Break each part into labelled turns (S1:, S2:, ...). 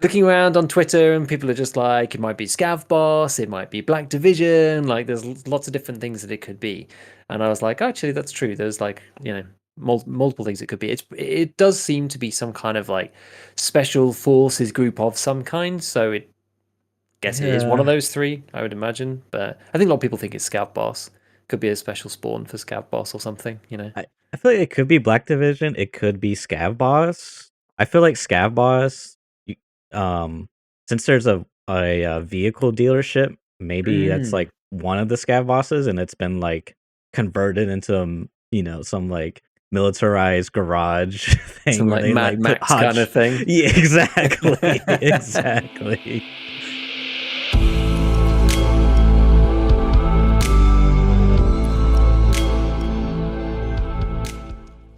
S1: looking around on Twitter, and people are just like, it might be Scav Boss, it might be Black Division, like there's lots of different things that it could be. And I was like, actually, that's true. There's like, multiple things it could be. It does seem to be some kind of like special forces group of some kind. So it guess it is one of
S2: Yeah.
S1: those three, I would imagine. But I think a lot of people think it's Scav Boss. Could be a special spawn for Scav Boss or something.
S2: I feel like it could be Black Division. It could be Scav Boss. I feel like Scav Boss, um, since there's a vehicle dealership, maybe that's
S1: Mm.
S2: like one of the Scav bosses, and it's been like converted into some like militarized garage thing
S1: Some
S2: where
S1: like
S2: they
S1: Mad
S2: like put
S1: Max kind of thing.
S2: Yeah, exactly, exactly.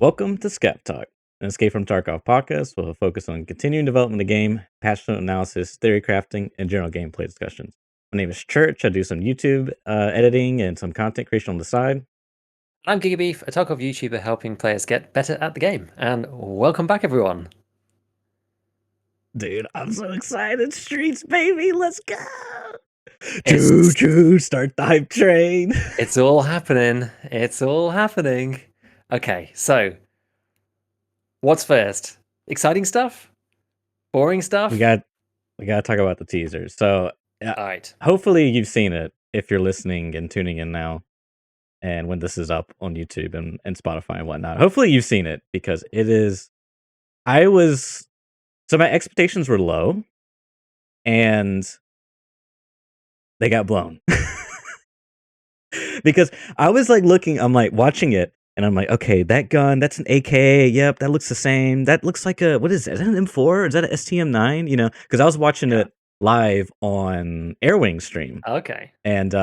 S2: Welcome to ScavTalk, an Escape from Tarkov podcast with a focus on continuing development of the game, patch note analysis, theory crafting, and general gameplay discussions. My name is Church. I do some YouTube editing and some content creation on the side.
S1: I'm GigaBeef, a Tarkov YouTuber helping players get better at the game. And welcome back, everyone.
S2: Dude, I'm so excited. Streets, baby, let's go. Choo
S1: It's
S2: choo, start the hype train.
S1: it's all happening. It's all happening. Okay, so what's first? Exciting stuff? Boring
S2: we
S1: stuff?
S2: got we got to talk about the teaser. So,
S1: All right.
S2: hopefully you've seen it if you're listening and tuning in now. And when this is up on YouTube and Spotify and whatnot. Hopefully you've seen it because it is. I was so my expectations were low, and they got blown because I was like looking. I'm like watching it, and I'm like, okay, that gun, that's an AK. Yep, that looks the same. That looks like a what is that? Is that an M4? Or is that an STM9? Because I was watching
S1: Yeah.
S2: it live on Airwing stream.
S1: Okay.
S2: And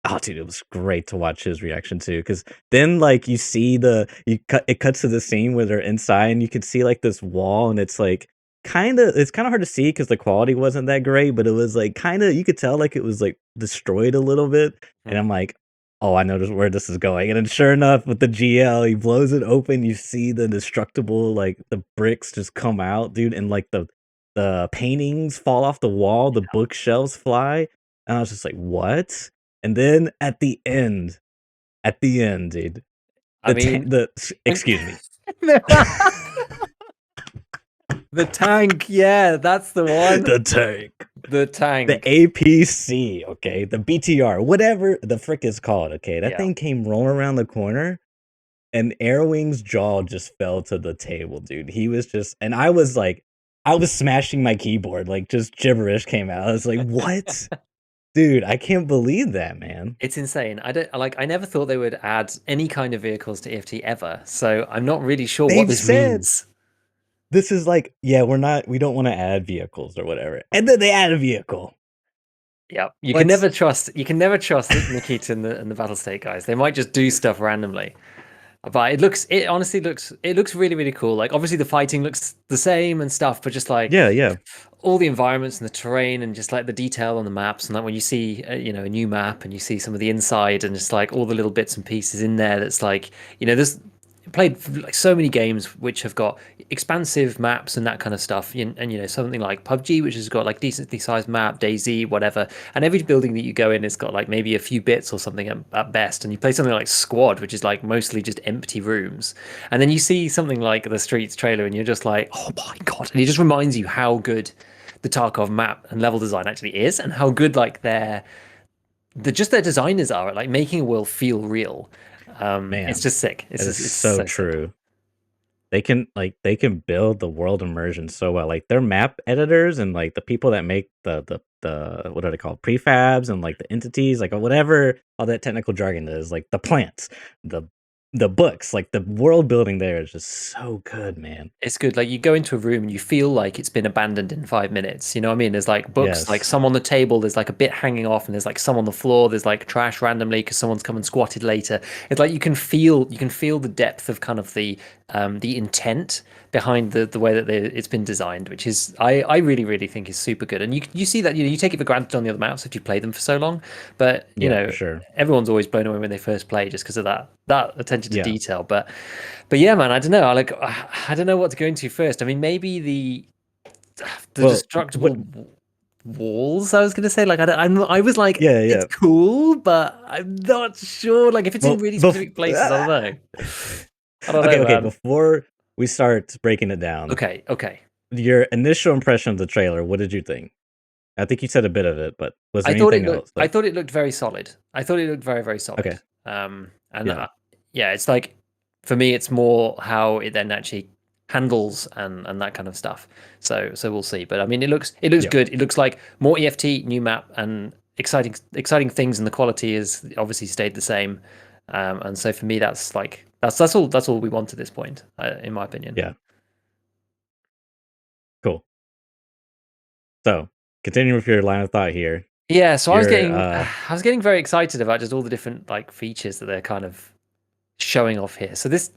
S2: oh dude, it was great to watch his reaction too. Cause then like you see it cuts to the scene where they're inside and you can see like this wall, and it's like it's kinda hard to see because the quality wasn't that great, but it was like kinda you could tell like it was like destroyed a little bit. And
S1: Hmm.
S2: I'm like, oh, I know where this is going. And then sure enough, with the GL, he blows it open, you see the destructible, like the bricks just come out, dude, and like the paintings fall off the wall, the bookshelves fly. And I was just like, what? And then at the end, dude,
S1: I mean,
S2: excuse me.
S1: the tank. Yeah, that's the one.
S2: The tank.
S1: The
S2: The
S1: tank.
S2: APC, okay? The BTR, whatever the frick is called, okay? That
S1: Yeah.
S2: thing came rolling around the corner, and Airwing's jaw just fell to the table, dude. He was just, and I was like, I was smashing my keyboard, like just gibberish came out. I was like, what? Dude, I can't believe that, man.
S1: It's insane. I never thought they would add any kind of vehicles to EFT ever. So I'm not really sure what
S2: They've
S1: this
S2: said
S1: means.
S2: this is like, yeah, we don't want to add vehicles or whatever. And then they add a vehicle.
S1: Yeah, you can
S2: Let's
S1: never trust. You can never trust Nikita and the Battle State guys. They might just do stuff randomly. But it honestly looks really, really cool. Like obviously the fighting looks the same and stuff, but just like
S2: Yeah, yeah.
S1: all the environments and the terrain and just like the detail on the maps and like when you see a new map and you see some of the inside and just like all the little bits and pieces in there that's like there's played like so many games which have got expansive maps and that kind of stuff and something like PUBG which has got like decently sized map, DayZ, whatever, and every building that you go in has got like maybe a few bits or something at best, and you play something like Squad which is like mostly just empty rooms, and then you see something like the Streets trailer and you're just like, oh my god, and it just reminds you how good the Tarkov map and level design actually is, and how good like their designers are at like making a world feel real. It's
S2: Man,
S1: just sick.
S2: that is
S1: It's
S2: so
S1: so sick.
S2: true. They can build the world immersion so well. Like their map editors and like the people that make the what are they called? Prefabs and like the entities, like whatever all that technical jargon is, like the plants, the the books, like the world building there is just so good, man.
S1: It's good. Like you go into a room and you feel like it's been abandoned in 5 minutes. You know what I mean? There's like books, like
S2: Yes.
S1: some on the table. There's like a bit hanging off, and there's like some on the floor. There's like trash randomly because someone's come and squatted later. It's like you can feel the depth of kind of the intent behind the way that it's been designed, which is I really really think is super good. And you see that you take it for granted on the other maps if you play them for so long, but
S2: Yeah, for sure.
S1: everyone's always blown away when they first play just because of that attention to
S2: Yeah.
S1: detail. But yeah, man, I don't know. I don't know what to go into first. I mean, maybe the
S2: Well, what?
S1: destructible walls. I was gonna say, like, I was like,
S2: Yeah,
S1: it's
S2: yeah.
S1: cool, but I'm not sure. Like, if it's in
S2: Well,
S1: really specific places, I don't know. I don't
S2: okay,
S1: know,
S2: okay.
S1: man.
S2: Before we start breaking it down,
S1: Okay, okay.
S2: your initial impression of the trailer, what did you think? I think you said a bit of it, but was there anything else?
S1: I
S2: Like,
S1: thought it looked very solid. I thought it looked very, very solid.
S2: okay,
S1: And
S2: yeah,
S1: yeah, it's like for me, it's more how it then actually handles and that kind of stuff. So we'll see. But I mean, it looks
S2: yeah,
S1: good. It looks like more EFT, new map, and exciting things, and the quality is obviously stayed the same. And so for me, that's like that's all we want at this point, in my opinion.
S2: yeah. Cool. So, continuing with your line of thought here,
S1: Yeah, so
S2: you're
S1: I was getting very excited about just all the different like features that they're kind of showing off here. So this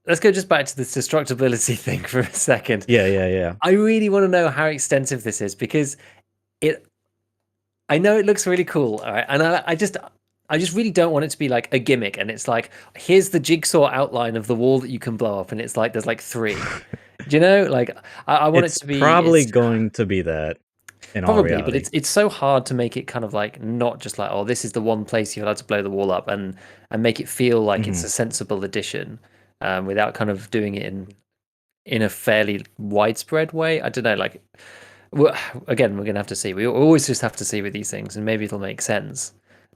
S1: let's go just back to this destructibility thing for a second.
S2: yeah, yeah, yeah.
S1: I really want to know how extensive this is because it I know it looks really cool, all right, and I just really don't want it to be like a gimmick and it's like here's the jigsaw outline of the wall that you can blow up and it's like there's like three. Do you know? Like I want it
S2: It's
S1: to be
S2: probably
S1: it's
S2: going to be that in all
S1: probably, but
S2: reality.
S1: it's so hard to make it kind of like not just like oh this is the one place you're allowed to blow the wall up and make it feel like it's
S2: Hmm.
S1: a sensible addition, without kind of doing it in a fairly widespread way. I don't know, like well, again, we're gonna have to see. We always just have to see with these things, and maybe it'll make sense.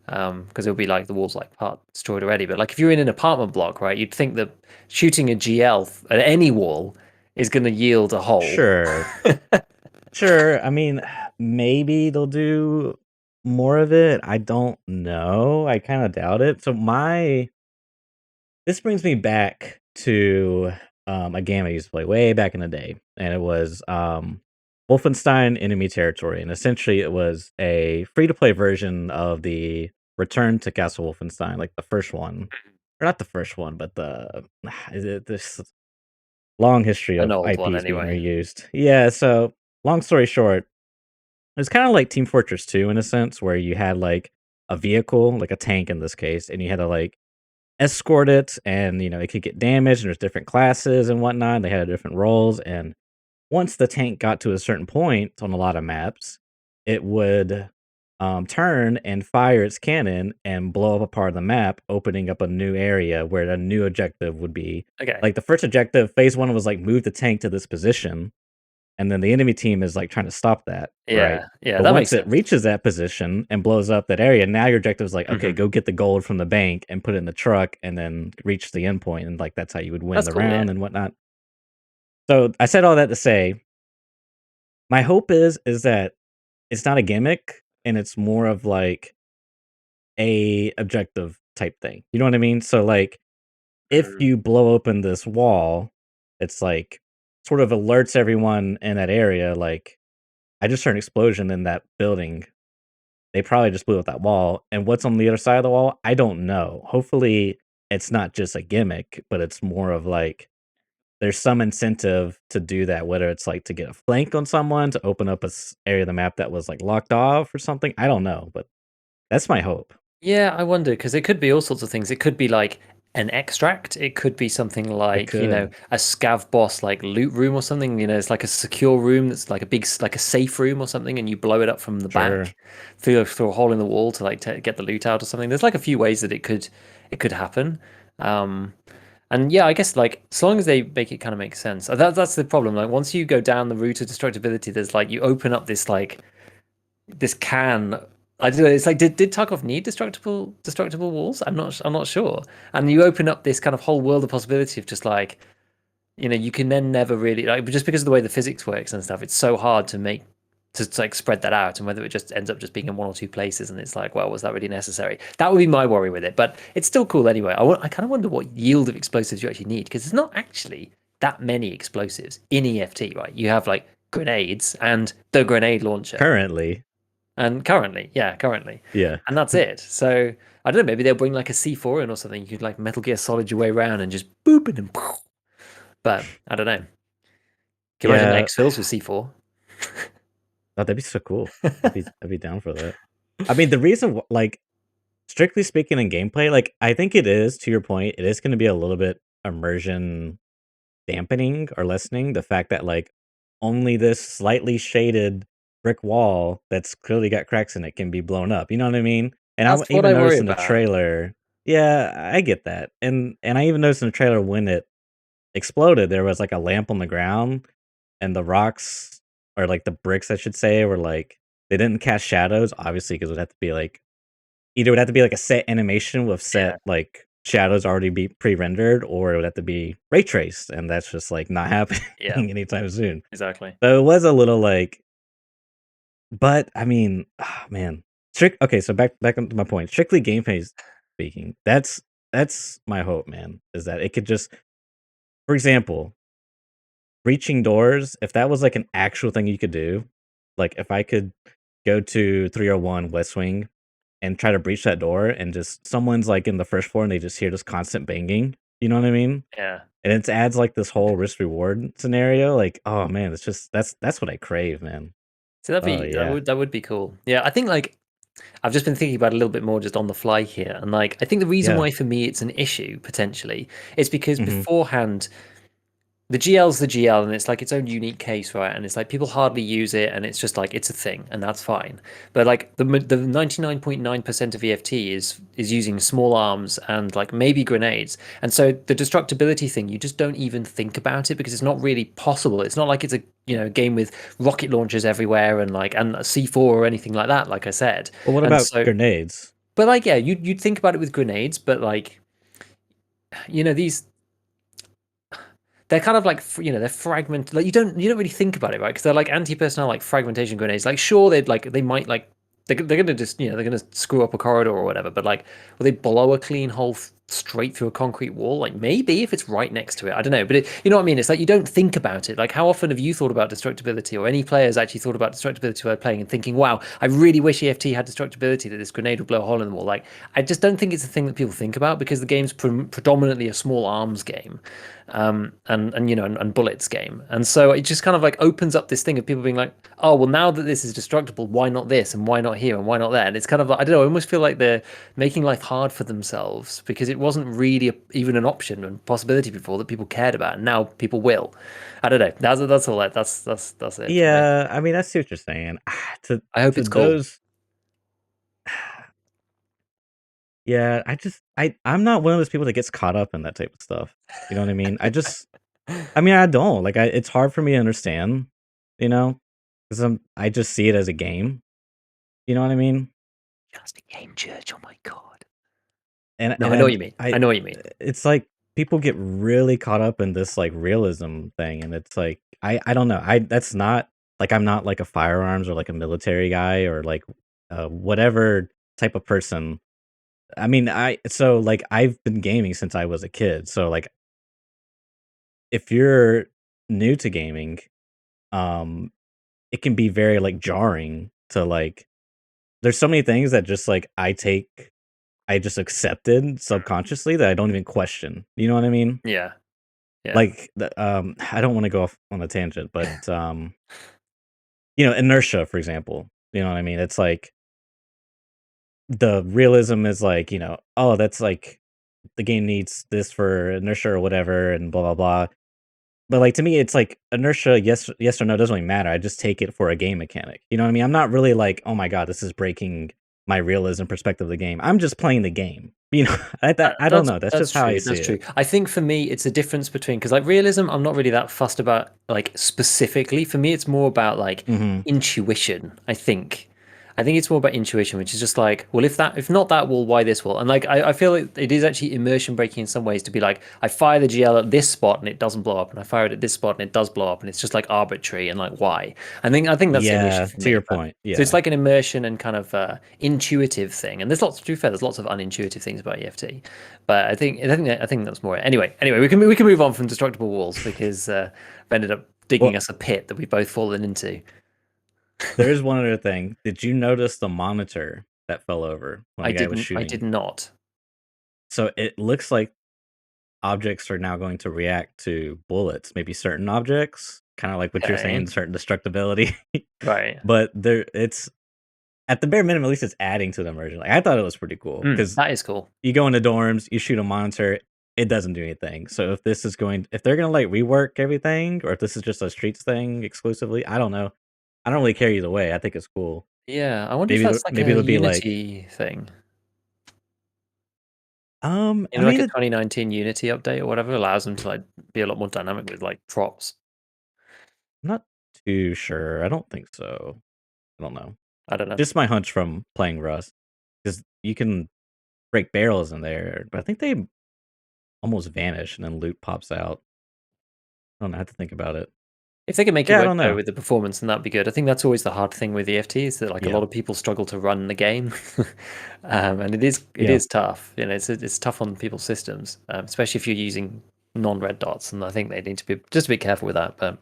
S1: Because it'll be like the walls like part destroyed already. But like if you're in an apartment block, right, you'd think that shooting a GL at any wall is going to yield a hole.
S2: Sure, sure. I mean, maybe they'll do more of it. I don't know. I kind of doubt it. So my this brings me back to a game I used to play way back in the day, and it was Wolfenstein Enemy Territory, and essentially it was a free to play version of the Return to Castle Wolfenstein, like the first one, or not the first one, but the is it this long history
S1: An
S2: of
S1: old one,
S2: IPs being
S1: anyway.
S2: reused. Yeah, so long story short, it's kind of like Team Fortress 2 in a sense, where you had like a vehicle, like a tank in this case, and you had to like escort it, and it could get damaged, and there's different classes and whatnot. They had different roles, and once the tank got to a certain point on a lot of maps, it would turn and fire its cannon and blow up a part of the map, opening up a new area where a new objective would be.
S1: Okay.
S2: Like the first objective, phase one was like move the tank to this position, and then the enemy team is like trying to stop that, right?
S1: Yeah. Yeah.
S2: But
S1: That
S2: once
S1: makes
S2: it
S1: sense.
S2: reaches that position and blows up that area, now your objective is like, okay,
S1: Hmm.
S2: go get the gold from the bank and put it in the truck and then reach the endpoint. And like that's how you would win
S1: That's
S2: the
S1: cool. Yeah.
S2: round and whatnot. So I said all that to say, my hope is that it's not a gimmick and it's more of like a objective type thing. You know what I mean? So like if
S1: Mm.
S2: you blow open this wall, it's like sort of alerts everyone in that area like I just heard an explosion in that building. They probably just blew up that wall, and what's on the other side of the wall, I don't know. Hopefully, it's not just a gimmick, but it's more of like there's some incentive to do that, whether it's like to get a flank on someone, to open up a area of the map that was like locked off or something. I don't know, but that's my hope.
S1: Yeah, I wonder because it could be all sorts of things. It could be like an extract. It could be something
S2: It
S1: like,
S2: could.
S1: a scav boss like loot room or something. It's like a secure room that's like a big, like a safe room or something, and you blow it up from the
S2: Sure.
S1: back through a hole in the wall to like get the loot out or something. There's like a few ways that it could happen. Um, and yeah, I guess like as long as they make it kind of make sense. That's the problem. Like once you go down the route of destructibility, there's like you open up this like this can. I don't know. It's like did Tarkov need destructible walls? I'm not sure. And you open up this kind of whole world of possibility of just like you can then never really like just because of the way the physics works and stuff. It's so hard to make to like spread that out and whether it just ends up just being in one or two places and it's like well was that really necessary? That would be my worry with it. But it's still cool anyway. I kind of wonder what yield of explosives you actually need because there's not actually that many explosives in EFT, right? You have like grenades and the grenade launcher
S2: Currently,
S1: and currently,
S2: yeah.
S1: and that's it. So I don't know. Maybe they'll bring like a C4 in or something. You could like Metal Gear Solid your way around and just boop it and. But I don't know. Can you imagine
S2: Yeah.
S1: exfils with C4?
S2: Oh, that'd be so cool. I'd be down for that. I mean, the reason like strictly speaking in gameplay, like I think it is to your point, it is going to be a little bit immersion dampening or lessening the fact that like only this slightly shaded brick wall that's clearly got cracks in it can be blown up, you know what I mean? And I
S1: That's what
S2: even
S1: I worry
S2: noticed in the
S1: about.
S2: trailer. Yeah, I get that, and I even noticed in the trailer when it exploded, there was, like, a lamp on the ground, and the rocks, or, like, the bricks, I should say, were, like, they didn't cast shadows, obviously, because it would have to be, like, either it would have to be, like, a set animation with
S1: Yeah,
S2: set, like, shadows already be pre-rendered, or it would have to be ray traced, and that's just, like, not happening
S1: yeah,
S2: anytime soon.
S1: exactly.
S2: So it was a little, like, but, I mean, ah, man. Okay, so back to my point. Strictly gameplay speaking, that's my hope, man, is that it could just, for example, breaching doors, if that was, like, an actual thing you could do, like, if I could go to 301 West Wing and try to breach that door and just someone's, like, in the first floor and they just hear this constant banging, you know what I mean?
S1: Yeah.
S2: And it adds, like, this whole risk reward scenario, like, oh, man, it's just that's what I crave, man.
S1: So that'd
S2: Oh,
S1: be
S2: yeah.
S1: that would be cool. Yeah, I think like I've just been thinking about it a little bit more just on the fly here, and like I think the reason
S2: Yeah.
S1: why for me it's an issue potentially is because
S2: Mhm.
S1: beforehand the GL's the GL and it's like its own unique case, right? And it's like people hardly use it and it's just like it's a thing and that's fine. But like the 99.9% of EFT is using small arms and like maybe grenades. And so the destructibility thing, you just don't even think about it because it's not really possible. It's not like it's a game with rocket launchers everywhere and like and a C4 or anything like that, like I said.
S2: Well, what
S1: And
S2: about
S1: so
S2: grenades?
S1: but like yeah, you'd think about it with grenades, but like these they're kind of like they're fragment like you don't really think about it, right? Because they're like anti-personnel like fragmentation grenades. Like sure they might like they're gonna just they're gonna screw up a corridor or whatever, but like will they blow a clean hole straight through a concrete wall? Like maybe if it's right next to it, I don't know, but you know what I mean. It's like you don't think about it. Like how often have you thought about destructibility, or any players actually thought about destructibility while playing and thinking, wow, I really wish EFT had destructibility that this grenade would blow a hole in the wall. Like I just don't think it's a thing that people think about because the game's predominantly a small arms game, and bullets game, and so it just kind of like opens up this thing of people being like, oh well, now that this is destructible, why not this and why not here and why not there? And it's kind of like, I don't know, I almost feel like they're making life hard for themselves because it wasn't really even an option and possibility before that people cared about, and now people will. I don't know. That's all. That's it for me.
S2: Yeah, I mean, I see what you're saying. To
S1: I hope
S2: to
S1: it's cool.
S2: those yeah, I'm not one of those people that gets caught up in that type of stuff. You know what I mean? I mean, I don't. Like, it's hard for me to understand, you know, because I just see it as a game. You know what I mean?
S1: Just a game church. Oh my god.
S2: And
S1: No,
S2: and
S1: I know what
S2: then
S1: you mean. I know what you mean.
S2: it's like people get really caught up in this like realism thing, and it's like I don't know. That's not like I'm not like a firearms or like a military guy or like whatever type of person. I mean, like I've been gaming since I was a kid. So like if you're new to gaming, um it can be very like jarring to like there's so many things that just like I just accepted subconsciously that I don't even question. You know what I mean?
S1: Yeah. Yeah.
S2: Like I don't want to go off on a tangent, but inertia, for example. You know what I mean? It's like the realism is like, oh, that's like the game needs this for inertia or whatever and blah blah blah. But, like, to me, it's like inertia, yes or no, doesn't really matter. I just take it for a game mechanic. You know what I mean? I'm not really like, "Oh my god, this is breaking my realism perspective of the game." I'm just playing the game. I don't
S1: That's
S2: know. That's
S1: that's
S2: just how I
S1: true.
S2: see
S1: That's
S2: it.
S1: true. I think for me, it's a difference between because like realism, I'm not really that fussed about like specifically. For me, it's more about like
S2: Mhm.
S1: intuition. I think it's more about intuition, which is just like, well, if not that, well, why this will? And like I feel like it is actually immersion breaking in some ways to be like, I fire the GL at this spot and it doesn't blow up, and I fire it at this spot and it does blow up, and it's just like arbitrary and like why? I think that's the only issue
S2: Yeah,
S1: for
S2: to
S1: me.
S2: your
S1: But
S2: point.
S1: so it's
S2: Yeah.
S1: like an immersion and kind of intuitive thing. And there's lots, to be fair, there's lots of unintuitive things about EFT. But I think that's more it. Anyway, we can move on from destructible walls because I've ended up digging
S2: Well,
S1: us a pit that we've both fallen into.
S2: there is one other thing. Did you notice the monitor that fell over when
S1: I
S2: the guy was
S1: didn't. I did
S2: shooting?
S1: not.
S2: So it looks like objects are now going to react to bullets, maybe certain objects, kinda like what you're
S1: Okay.
S2: saying, certain destructibility.
S1: Right.
S2: But it's at the bare minimum, at least it's adding to the immersion. Like, I thought it was pretty cool because
S1: That is cool.
S2: you go into dorms, you shoot a monitor, it doesn't do anything. So if they're gonna like rework everything, or if this is just a streets thing exclusively, I don't know. I don't really care either way. I think it's cool.
S1: Yeah, I wonder if that's like
S2: Maybe
S1: a
S2: it'll be like,
S1: Unity thing.
S2: I
S1: Like
S2: mean,
S1: a 2019 Unity update or whatever allows them to like be a lot more dynamic with like props.
S2: I'm not too sure. I don't think so. I don't know.
S1: I don't know.
S2: Just my hunch from playing Rust, because you can break barrels in there, but I think they almost vanish and then loot pops out. I don't know. I have to think about it.
S1: If they can make it
S2: Yeah, I
S1: work
S2: don't
S1: though
S2: know.
S1: with the performance, then that'd be good. I think that's always the hard thing with EFT is that like a
S2: Yeah,
S1: lot of people struggle to run the game, and it
S2: yeah,
S1: is tough. You know, it's tough on people's systems, especially if you're using non-red dots. And I think they need to be just a bit careful with that. But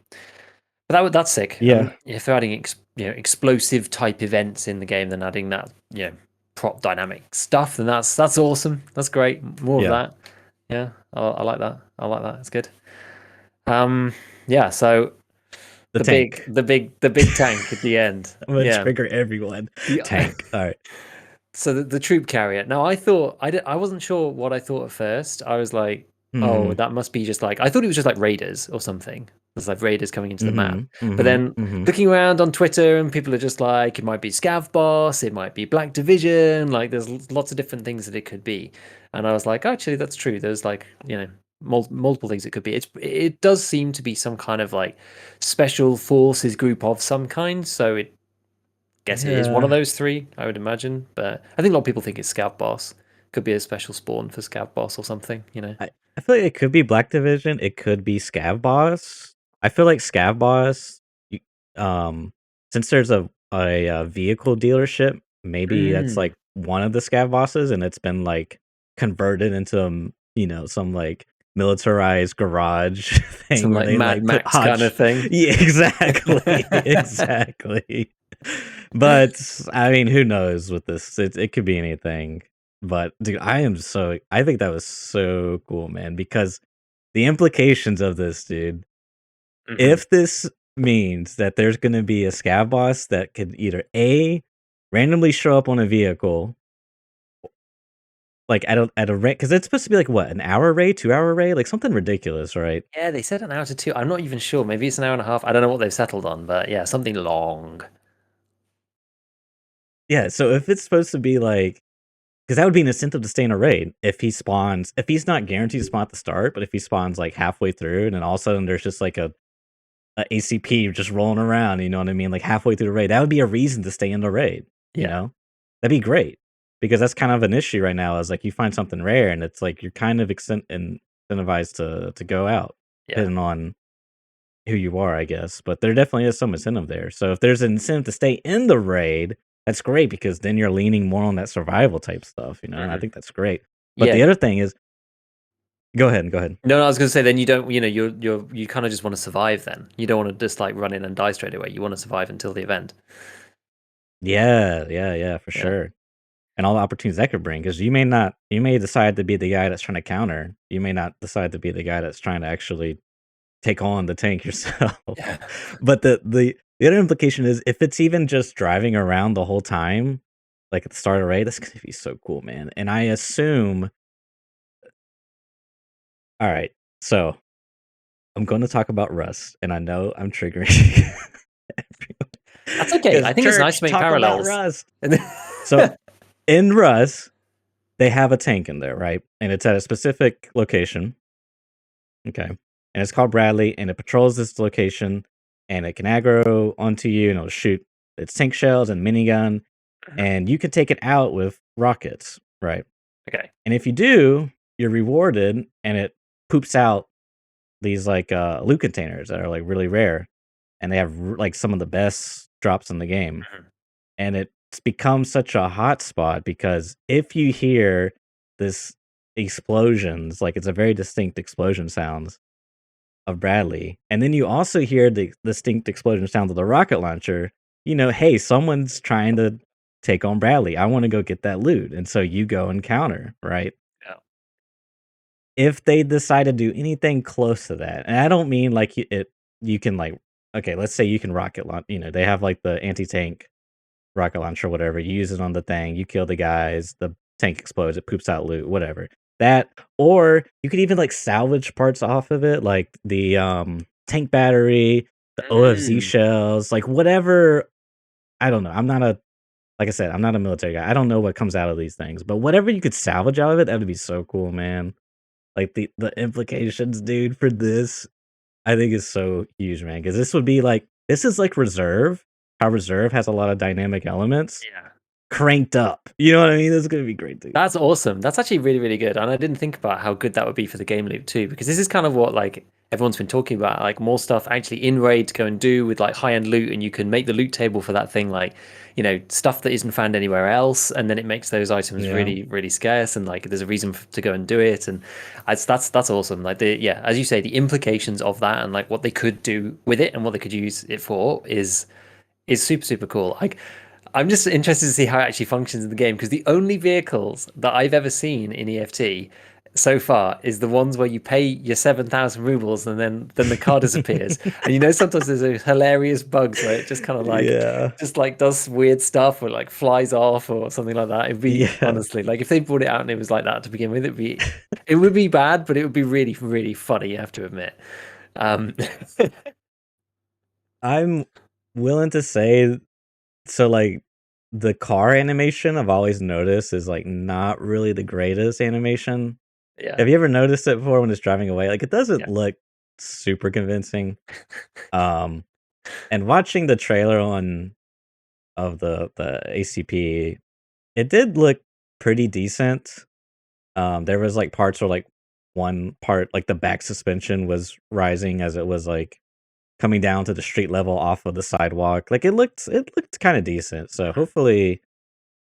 S1: that's sick.
S2: yeah,
S1: If they're adding explosive type events in the game, then adding that prop dynamic stuff, then that's awesome. That's great. More of
S2: yeah.
S1: that. Yeah, I like that. I like that. It's good. Yeah. So
S2: The tank.
S1: the big tank at the end.
S2: I'm gonna
S1: Yeah.
S2: trigger everyone.
S1: The
S2: Tank. All right.
S1: so the troop carrier. Now I thought I wasn't sure what I thought at first. I was like, oh,
S2: Mm-hmm.
S1: that must be just like I thought it was just like raiders or something. There's like raiders coming into the map.
S2: Mm-hmm.
S1: But
S2: Mm-hmm.
S1: then
S2: Mm-hmm.
S1: looking around on Twitter and people are just like, it might be Scav boss, it might be Black Division, like there's lots of different things that it could be. And I was like, actually, that's true. There's like, multiple things it could be. It does seem to be some kind of like special forces group of some kind. So it guess it is one of
S2: Yeah.
S1: those three, I would imagine. But I think a lot of people think it's Scav boss. Could be a special spawn for Scav boss or something.
S2: I feel like it could be Black Division. It could be Scav Boss. I feel like Scav Boss, you- um, since there's a vehicle dealership, maybe that's
S1: Mm,
S2: like one of the Scav bosses, and it's been like converted into some like militarized garage thing
S1: some
S2: where
S1: like
S2: they
S1: Mad
S2: like put
S1: Max kind of thing.
S2: Yeah, exactly, exactly. But I mean, who knows with this? It could be anything. But dude, I think that was so cool, man, because the implications of this, dude.
S1: Hmm.
S2: If this means that there's gonna be a scav boss that could either A, randomly show up on a vehicle, like at a rate, because it's supposed to be like what, an hour raid, 2 hour raid, like something ridiculous, right?
S1: Yeah, they said an hour to two. I'm not even sure. Maybe it's an hour and a half. I don't know what they've settled on, but yeah, something long.
S2: Yeah, so if it's supposed to be like, because that would be an incentive to stay in a raid if he's not guaranteed to spawn at the start, but if he spawns like halfway through and then all of a sudden there's just like a ACP just rolling around, you know what I mean? Like halfway through the raid, that would be a reason to stay in the raid, you
S1: Yeah,
S2: know? That'd be great because that's kind of an issue right now. Is like you find something rare and it's like you're kind of incentivized to go out,
S1: yeah.
S2: depending on who you are, I guess. But there definitely is some incentive there. So if there's an incentive to stay in the raid, that's great because then you're leaning more on that survival type stuff, and I
S1: Hmm.
S2: think that's great. But
S1: Yeah.
S2: the other thing is, go ahead, go ahead.
S1: No, I was going to say then you don't, you kind of just want to survive then. You don't want to just like run in and die straight away. You want to survive until the event.
S2: Yeah, yeah, yeah, for
S1: Yeah.
S2: sure. And all the opportunities that could bring, because you may decide to be the guy that's trying to counter. You may not decide to be the guy that's trying to actually take on the tank yourself.
S1: Yeah.
S2: But the other implication is if it's even just driving around the whole time, like at the start of raid, that's gonna be so cool, man. And I assume, all right, so I'm going to talk about Rust, and I know I'm triggering
S1: That's okay. I
S2: because
S1: think it's nice
S2: church
S1: to make
S2: talk about
S1: parallels.
S2: Rust. So in Rust, they have a tank in there, right? And it's at a specific location. Okay. And it's called Bradley, and it patrols this location, and it can aggro onto you, and it'll shoot its tank shells and minigun, and you can take it out with rockets, right?
S1: Okay.
S2: And if you do, you're rewarded, and it poops out these like loot containers that are like really rare, and they have like some of the best drops in the game.
S1: Mhm.
S2: And it's become such a hot spot because if you hear this explosions, like it's a very distinct explosion sounds of Bradley, and then you also hear the distinct explosion sounds of the rocket launcher, hey, someone's trying to take on Bradley. I want to go get that loot. And so you go and counter, right?
S1: Yeah.
S2: If they decide to do anything close to that, and I don't mean like you can like, okay, let's say you can rocket launch, they have like the anti-tank rocket launcher, whatever. You use it on the thing, you kill the guys, the tank explodes, it poops out loot, whatever. that, or you could even like salvage parts off of it, like the tank battery, the OFZ
S1: Mm.
S2: shells, like whatever. I don't know. I'm not a like I said, I'm not a military guy. I don't know what comes out of these things, but whatever you could salvage out of it, that would be so cool, man. Like the implications, dude, for this, I think is so huge, man. Because this is like Reserve. How Reserve has a lot of dynamic elements
S1: Yeah.
S2: cranked up. You know what I mean? This is gonna be great, dude.
S1: That's awesome. That's actually really, really good. And I didn't think about how good that would be for the game loop too, because this is kind of what like everyone's been talking about, like more stuff actually in raid to go and do with like high-end loot, and you can make the loot table for that thing like, stuff that isn't found anywhere else, and then it makes those items
S2: Yeah.
S1: really, really scarce, and like there's a reason to go and do it, and that's awesome. Like as you say, the implications of that and like what they could do with it and what they could use it for is super super cool. Like I'm just interested to see how it actually functions in the game because the only vehicles that I've ever seen in EFT so far is the ones where you pay your 7,000 rubles and then the car disappears. And sometimes there's those hilarious bugs where it just kind of like
S2: Yeah.
S1: just like does weird stuff or like flies off or something like that. It'd be
S2: Yeah.
S1: honestly like if they brought it out and it was like that to begin with, it would be bad, but it would be really really funny. You have to admit. Um,
S2: I'm willing to say so like the car animation I've always noticed is like not really the greatest animation.
S1: yeah,
S2: Have you ever noticed it before when it's driving away? Like it doesn't
S1: yeah.
S2: look super convincing. Um and watching the trailer on of the ACP, it did look pretty decent. There was like parts where like one part like the back suspension was rising as it was like coming down to the street level off of the sidewalk. Like it looked kind of decent. So hopefully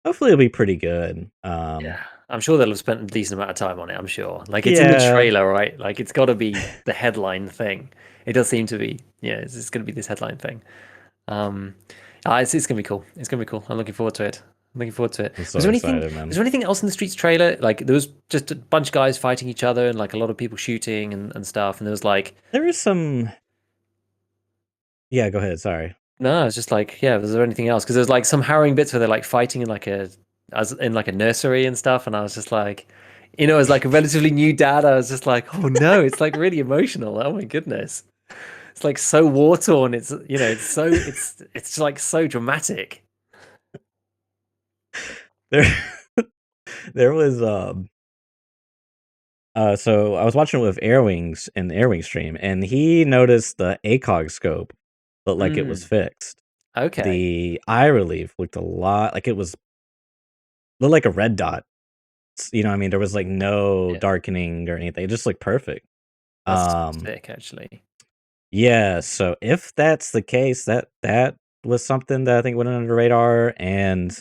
S2: it'll be pretty good.
S1: Yeah, I'm sure they'll have spent a decent amount of time on it. I'm sure. Like it's in the
S2: Yeah,
S1: trailer, right? Like it's got to be the headline thing. It does seem to be. Yeah, it's going to be this headline thing. Um, it's going to be cool. It's going to be cool. I'm looking forward to it. I'm looking forward to it.
S2: I'm so excited,
S1: Was
S2: man.
S1: there anything else in the Streets trailer? Like there was just a bunch of guys fighting each other and like a lot of people shooting and stuff. And there was like
S2: There is some. Yeah, go ahead. Sorry.
S1: no, it's just like yeah. Was there anything else? Because there's like some harrowing bits where they're like fighting in like a nursery and stuff, and I was just like, as like a relatively new dad, I was just like, oh no, it's like really emotional. Oh my goodness, it's like so war torn. It's it's like so dramatic.
S2: There, there was so I was watching with Airwings in the Airwing stream, and he noticed the ACOG scope looked like it was
S1: Mm,
S2: fixed.
S1: okay,
S2: The eye relief looked a lot like it was looked like a red dot. You know what I mean? There was like no
S1: yeah,
S2: darkening or anything. It just looked perfect.
S1: that's
S2: Um
S1: sick actually.
S2: yeah, so if that's the case, that was something that I think went under the radar, and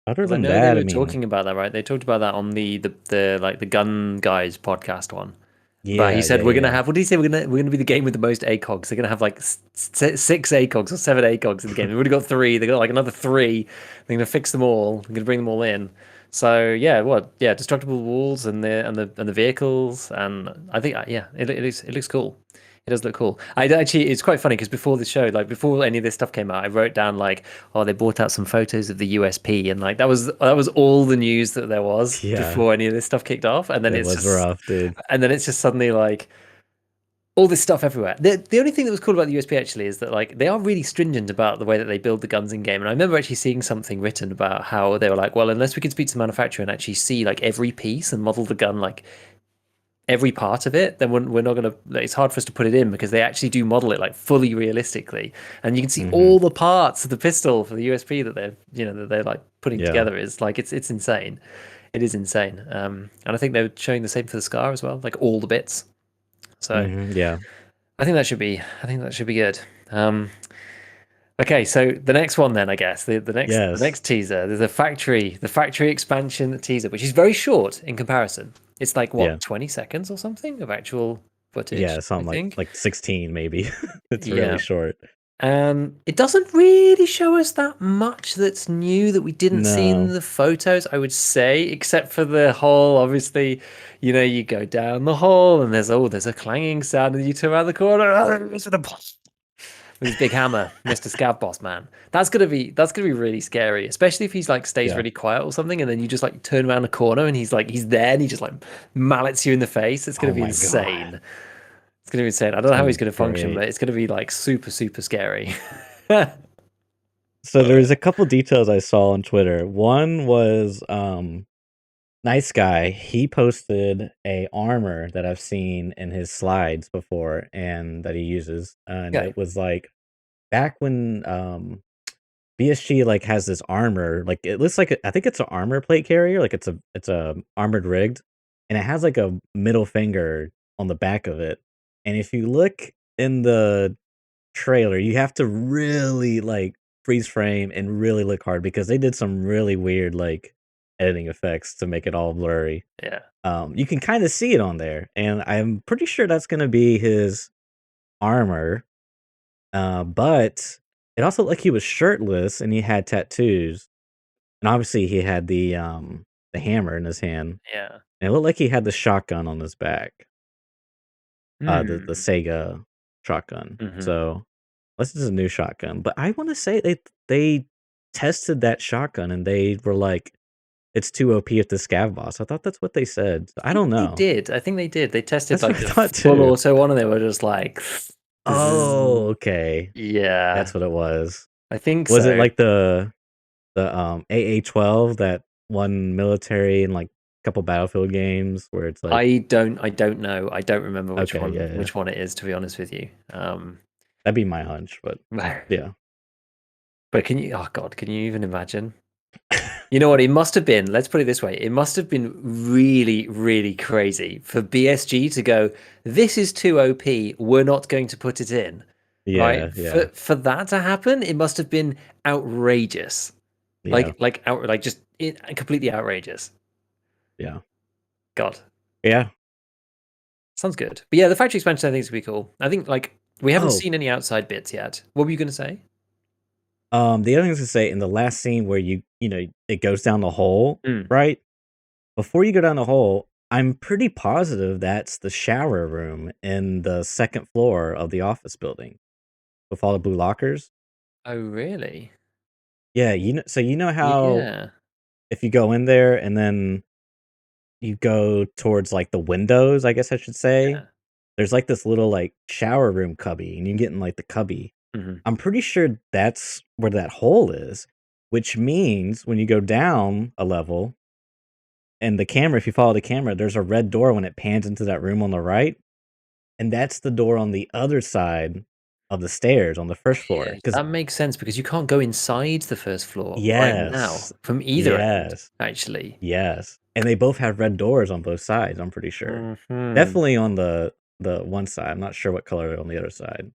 S2: other
S1: Because I
S2: than
S1: know they
S2: that, I
S1: were
S2: mean,
S1: talking about that, right? They talked about that on the like the gun guys podcast one. But he
S2: yeah,
S1: said
S2: yeah,
S1: we're gonna
S2: yeah.
S1: have. What did he say? We're gonna be the game with the most ACOGs. They're gonna have like six ACOGs or seven ACOGs in the game. They've already got three. They got like another three. They're gonna fix them all. They're gonna bring them all in. So yeah, what? Yeah, destructible walls and the vehicles, and I think yeah, it looks cool. It does look cool. I actually, it's quite funny because before the show, like before any of this stuff came out, I wrote down like, oh, they brought out some photos of the USP, and like that was all the news that there was
S2: Yeah,
S1: before any of this stuff kicked off, and then
S2: it
S1: it's
S2: was
S1: just
S2: rough, dude.
S1: suddenly like all this stuff everywhere. The only thing that was cool about the USP actually is that like they are really stringent about the way that they build the guns in game. And I remember actually seeing something written about how they were like, well, unless we can speak to the manufacturer and actually see like every piece and model the gun like every part of it, then we're not gonna. It's hard for us to put it in because they actually do model it like fully realistically, and you can see
S2: Mhm.
S1: all the parts of the pistol for the USP that they're like putting
S2: Yeah.
S1: together. Is like it's insane. It is insane. And I think they're showing the same for the Scar as well, like all the bits. So.
S2: Mhm, yeah.
S1: I think that should be good. Um, okay, so the next one then, I guess the next
S2: Yes.
S1: teaser. There's the factory expansion teaser, which is very short in comparison. It's like
S2: Yeah.
S1: what 20 seconds or something of actual
S2: Yeah,
S1: footage, I
S2: something
S1: think.
S2: like 16 maybe. It's really
S1: Yeah.
S2: short.
S1: It doesn't really show us that much that's new that we didn't see in
S2: No.
S1: the photos, I would say, except for the hole. Obviously, you go down the hole and there's a clanging sound and you turn around the corner. with his big hammer, Mr. Scav boss man. That's gonna be really scary, especially if he's like stays
S2: Yeah.
S1: really quiet or something, and then you just like turn around a corner and he's there and he just like mallets you in the face. It's gonna
S2: Oh
S1: be
S2: my god.
S1: insane. It's gonna be insane. I don't
S2: It's
S1: know how
S2: gonna
S1: he's
S2: be
S1: gonna function,
S2: great.
S1: but it's gonna be like super super scary.
S2: So there's a couple details I saw on Twitter. One was nice guy. He posted a armor that I've seen in his slides before and that he uses. And
S1: Okay.
S2: it was like back when BSG like has this armor, like it looks like I think it's an armor plate carrier, like it's a armored rigged, and it has like a middle finger on the back of it. And if you look in the trailer, you have to really like freeze frame and really look hard because they did some really weird like editing effects to make it all blurry.
S1: Yeah.
S2: You can kind of see it on there, and I'm pretty sure that's gonna be his armor. But it also looked like he was shirtless and he had tattoos, and obviously he had the hammer in his hand,
S1: Yeah.
S2: and it looked like he had the shotgun on his back, the
S1: Hmm.
S2: Sega shotgun.
S1: Hmm.
S2: So this is a new shotgun, but I want to say they tested that shotgun and they were like, "It's too OP at the scav boss." I thought that's what they said.
S1: I
S2: I
S1: think
S2: don't
S1: they
S2: know.
S1: did. I think they did. They tested
S2: That's what
S1: like
S2: I
S1: the
S2: thought
S1: full
S2: too.
S1: auto one, and they were just like, "This is
S2: Oh, okay.
S1: yeah."
S2: That's what it was.
S1: I think
S2: Was it
S1: so.
S2: like the AA-12 that one military in like a couple Battlefield games where it's like,
S1: I don't know. I don't remember
S2: okay, yeah, yeah,
S1: which one it is, to be honest with you.
S2: that'd be my hunch, but yeah.
S1: But can you? Oh God, can you even imagine? You know what? It must have been. Let's put it this way: it must have been really, really crazy for BSG to go. This is too OP. We're not going to put it in.
S2: Yeah,
S1: Right? For
S2: yeah,
S1: that to happen, it must have been outrageous.
S2: yeah,
S1: Like just completely outrageous.
S2: yeah,
S1: God,
S2: yeah.
S1: sounds good. But yeah, the factory expansion I think is gonna be cool. I think like we haven't
S2: Oh,
S1: seen any outside bits yet. What were you gonna say?
S2: the other thing to say in the last scene where you know it goes down the hole,
S1: Mm.
S2: right? Before you go down the hole, I'm pretty positive that's the shower room in the second floor of the office building with all the blue lockers.
S1: Oh really?
S2: Yeah, so you know how
S1: Yeah.
S2: if you go in there and then you go towards, like, the windows, I guess I should say,
S1: Yeah.
S2: there's, like, this little, like, shower room cubby, and you get in, like, the cubby.
S1: Hmm.
S2: I'm pretty sure that's where that hole is, which means when you go down a level and the camera if you follow the camera, there's a red door when it pans into that room on the right, and that's the door on the other side of the stairs on the first floor.
S1: Yeah,
S2: Because
S1: that makes sense because you can't go inside the first floor right now
S2: yes.
S1: from either end,
S2: Yes.
S1: actually.
S2: Yes, and they both have red doors on both sides, I'm pretty sure.
S1: Hmm.
S2: Definitely on the one side, I'm not sure what color on the other side.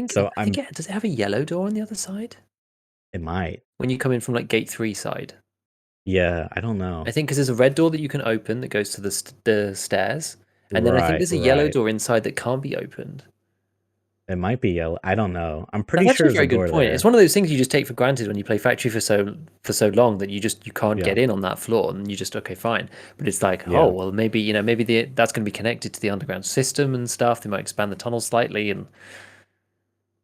S2: So
S1: I think does it have a yellow door on the other side
S2: it might.
S1: when you come in from like gate 3 side?
S2: Yeah, I don't
S1: I
S2: know.
S1: think because there's a red door that you can open that goes to the stairs, and then I think
S2: Right,
S1: there's a yellow
S2: right.
S1: door inside that can't be opened.
S2: It might be yellow, I don't know. I'm pretty
S1: That's
S2: sure
S1: actually a
S2: there's a
S1: very good
S2: door
S1: point. It's
S2: there.
S1: one of those things you just take for granted when you play factory for so long that you can't
S2: Yeah,
S1: get in on that floor, and you just okay fine. But it's like oh
S2: yeah,
S1: well maybe maybe that's going to be connected to the underground system and stuff. They might expand the tunnel slightly. And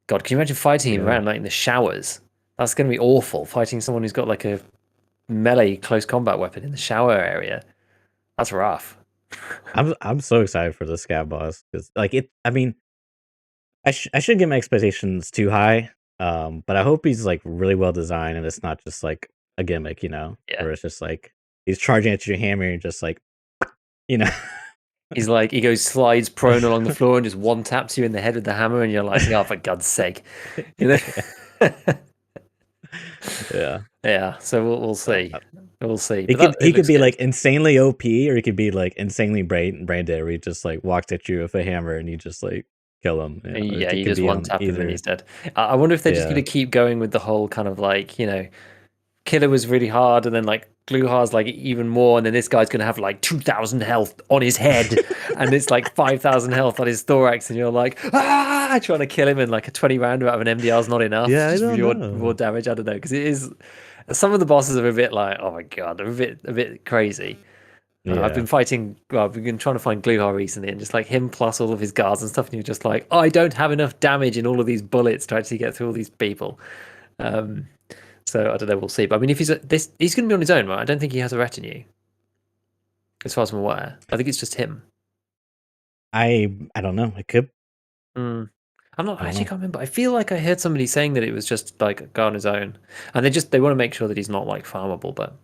S1: God, can you imagine fighting him
S2: yeah.
S1: around like in the showers? That's going to be awful. Fighting someone who's got like a melee close combat weapon in the shower area. That's rough.
S2: I'm so excited for the Scav boss because like, I mean, I shouldn't get my expectations too high, but I hope he's, like, really well designed and it's not just, like, a gimmick, you know,
S1: Yeah.
S2: where it's just, like, he's charging at your hammer and you're just like, you know?
S1: He's like he goes slides prone along the floor and just one taps you in the head with the hammer, and you're like, oh for God's sake, you know.
S2: Yeah.
S1: Yeah, so we'll
S2: So,
S1: see. We'll see.
S2: he
S1: But that
S2: could
S1: it
S2: he could
S1: looks
S2: be,
S1: good.
S2: like, insanely OP or he could be, like, insanely brain dead where he just, like, walks at you with a hammer and you just, like, kill him, you know?
S1: Yeah,
S2: It
S1: you
S2: could
S1: just
S2: be
S1: one
S2: on
S1: tap him and
S2: either.
S1: he's dead. I wonder if they're just
S2: Yeah.
S1: gonna keep going with the whole kind of like, Killer was really hard, and then like Gluhar's like even more, and then this guy's gonna have like 2,000 health on his head, and it's like 5,000 health on his thorax, and you're like, trying to kill him, and like a 20 rounder out of an MDR is not enough.
S2: Yeah, I
S1: Just
S2: don't
S1: more
S2: know.
S1: damage. I don't know, because it is some of the bosses are a bit like, oh my God, they're a bit crazy. I've been
S2: Yeah.
S1: fighting. Well, I've been trying to find Gluhar recently, and just like him plus all of his guards and stuff, and you're just like, oh, I don't have enough damage in all of these bullets to actually get through all these people. Um, so I don't know. We'll see. But I mean, if he's going to be on his own, right? I don't think he has a retinue, as far as I'm aware. I think it's just him.
S2: I don't know. It could.
S1: Mm. I'm not
S2: I
S1: I
S2: don't
S1: actually
S2: know.
S1: can't remember. I feel like I heard somebody saying that it was just like a guy on his own, and they want to make sure that he's not like farmable. But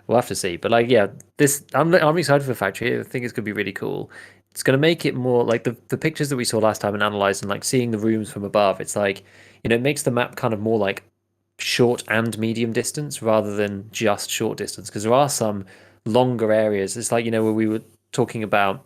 S1: we'll have to see. But like, yeah, this I'm excited for the factory. I think it's gonna be really cool. It's gonna make it more like the pictures that we saw last time and analyzed and like seeing the rooms from above. It's like, it makes the map kind of more like short and medium distance rather than just short distance, because there are some longer areas. It's like, where we were talking about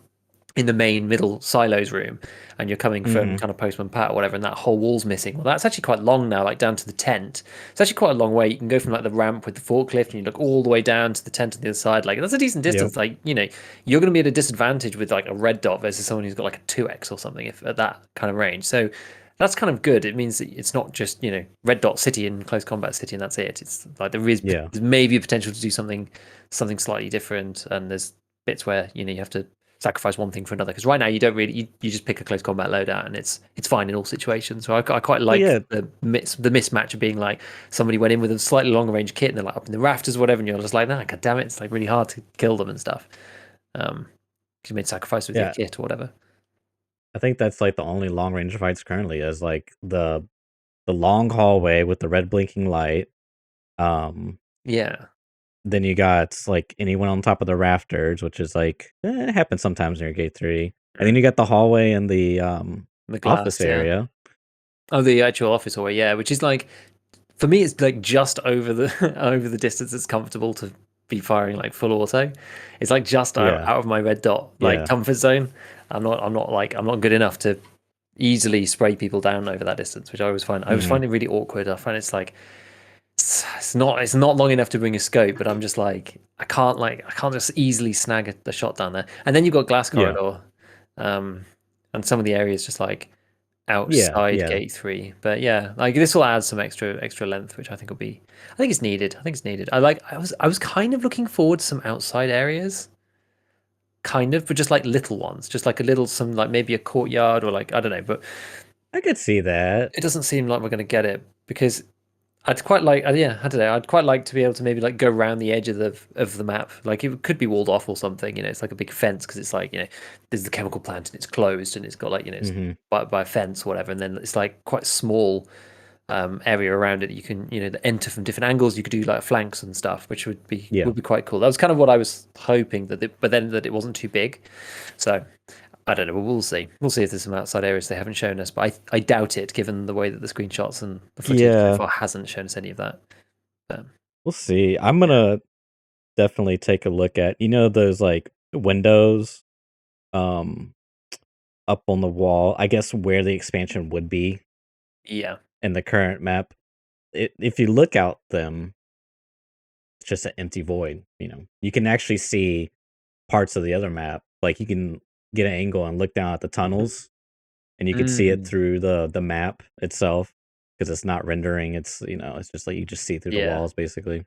S1: in the main middle silos room, and you're coming from
S2: Hmm.
S1: kind of Postman Pat or whatever, and that whole wall's missing. Well, that's actually quite long now, like down to the tent. It's actually quite a long way. You can go from like the ramp with the forklift, and you look all the way down to the tent on the other side. Like that's a decent
S2: Yep.
S1: distance. Like, you're going to be at a disadvantage with like a red dot versus someone who's got like a 2x or something, if at that kind of range. So that's kind of good. It means that it's not just red dot city and close combat city and that's it. It's like
S2: Yeah.
S1: there's maybe a potential to do something slightly different, and there's bits where you have to sacrifice one thing for another, because right now you don't really you just pick a close combat loadout and it's fine in all situations. So I quite
S2: Well,
S1: like
S2: yeah.
S1: the mismatch of being like somebody went in with a slightly longer range kit and they're like up in the rafters or whatever, and you're just like, nah, god damn it, it's like really hard to kill them and stuff. um you made sacrifice with your
S2: Yeah.
S1: kit or whatever.
S2: I think that's like the only long range fights currently is like the long hallway with the red blinking light. Um,
S1: Yeah.
S2: then you got like anyone on top of the rafters, which is like it happens sometimes near gate 3. And then you got the hallway in the
S1: The
S2: office
S1: glass, yeah.
S2: area.
S1: Oh, the actual office hallway, yeah, which is like, for me, it's like just over the over the distance it's comfortable to be firing like full auto. It's like just out
S2: Yeah.
S1: of my red dot like
S2: Yeah.
S1: comfort zone. I'm not good enough to easily spray people down over that distance, which I always find
S2: Hmm.
S1: it really awkward. I find it's like it's not long enough to bring a scope, but I'm just like I can't just easily snag the shot down there. And then you've got glass
S2: Yeah.
S1: corridor, um, and some of the areas just like
S2: Yeah.
S1: outside
S2: Yeah.
S1: gate 3. But yeah, like this will add some extra length, which I think will be I think it's needed. I think it's needed. I was kind of looking forward to some outside areas, kind of, but just like little ones, just like a little some like maybe a courtyard or like I don't know, but
S2: I could see that.
S1: it doesn't seem like we're going to get it, because I'd quite like, yeah, I don't know. I'd quite like to be able to maybe like go around the edge of the map. Like it could be walled off or something. It's like a big fence, because it's like there's the chemical plant and it's closed and it's got like it's
S2: Hmm.
S1: by a fence or whatever. And then it's like quite small area around it that you can enter from different angles. You could do like flanks and stuff, which
S2: Yeah.
S1: would be quite cool. That was kind of what I was hoping, but then that it wasn't too big. So I don't know. But we'll see. We'll see if there's some outside areas they haven't shown us. But I doubt it, given the way that the screenshots and the footage so
S2: Yeah.
S1: far hasn't shown us any of that. But
S2: We'll see. I'm
S1: yeah,
S2: gonna definitely take a look at those like windows um up on the wall. I guess where the expansion would be
S1: yeah,
S2: in the current map. If you look out them, it's just an empty void. You can actually see parts of the other map. Like you can get an angle and look down at the tunnels, and you could see it
S1: mm,
S2: through the map itself because it's not rendering. It's just like you just see through the
S1: yeah.
S2: walls basically.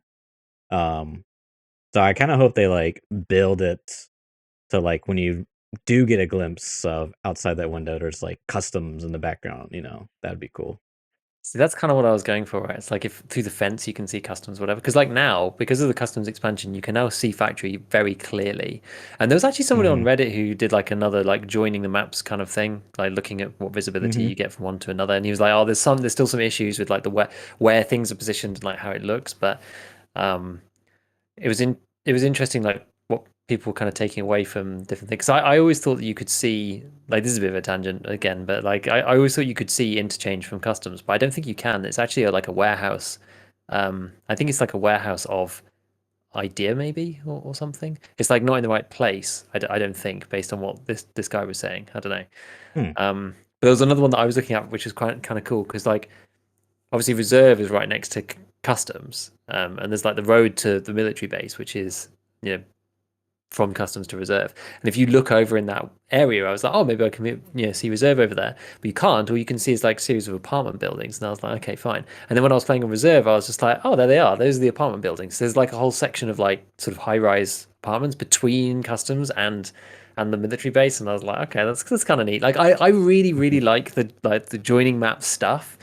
S2: Um, so I kind of hope they like build it to like when you do get a glimpse of outside that window, there's like customs in the background. That'd be cool.
S1: See, that's kind of what I was going for, right? It's like if through the fence you can see customs, whatever. Because like now, because of the customs expansion, you can now see factory very clearly. And there was actually somebody on
S2: Hmm.
S1: Reddit who did like another like joining the maps kind of thing, like looking at what visibility
S2: Hmm.
S1: you get from one to another. And he was like, "Oh, there's still some issues with like the where things are positioned and like how it looks." But um, it was interesting, like what people were kind of taking away from different things. 'Cause I always thought that you could see, like, this is a bit of a tangent again, but like I always thought you could see interchange from customs, but I don't think you can. It's actually like a warehouse. I think it's like a warehouse of idea maybe, or something. It's like not in the right place. I don't think, based on what this guy was saying. I don't know.
S2: Hmm.
S1: But there was another one that I was looking at, which is quite kind of cool, because like obviously reserve is right next to customs, and there's like the road to the military base, which is from customs to reserve. And if you look over in that area, I was like, oh, maybe I can see reserve over there, but you can't. All you can see is like a series of apartment buildings, and I was like, okay, fine. And then when I was playing on reserve, I was just like, oh, there they are. Those are the apartment buildings. There's like a whole section of like sort of high rise compartments between customs and the military base, and I was like, okay, that's kind of neat. Like I really
S2: Mhm.
S1: like the joining map stuff.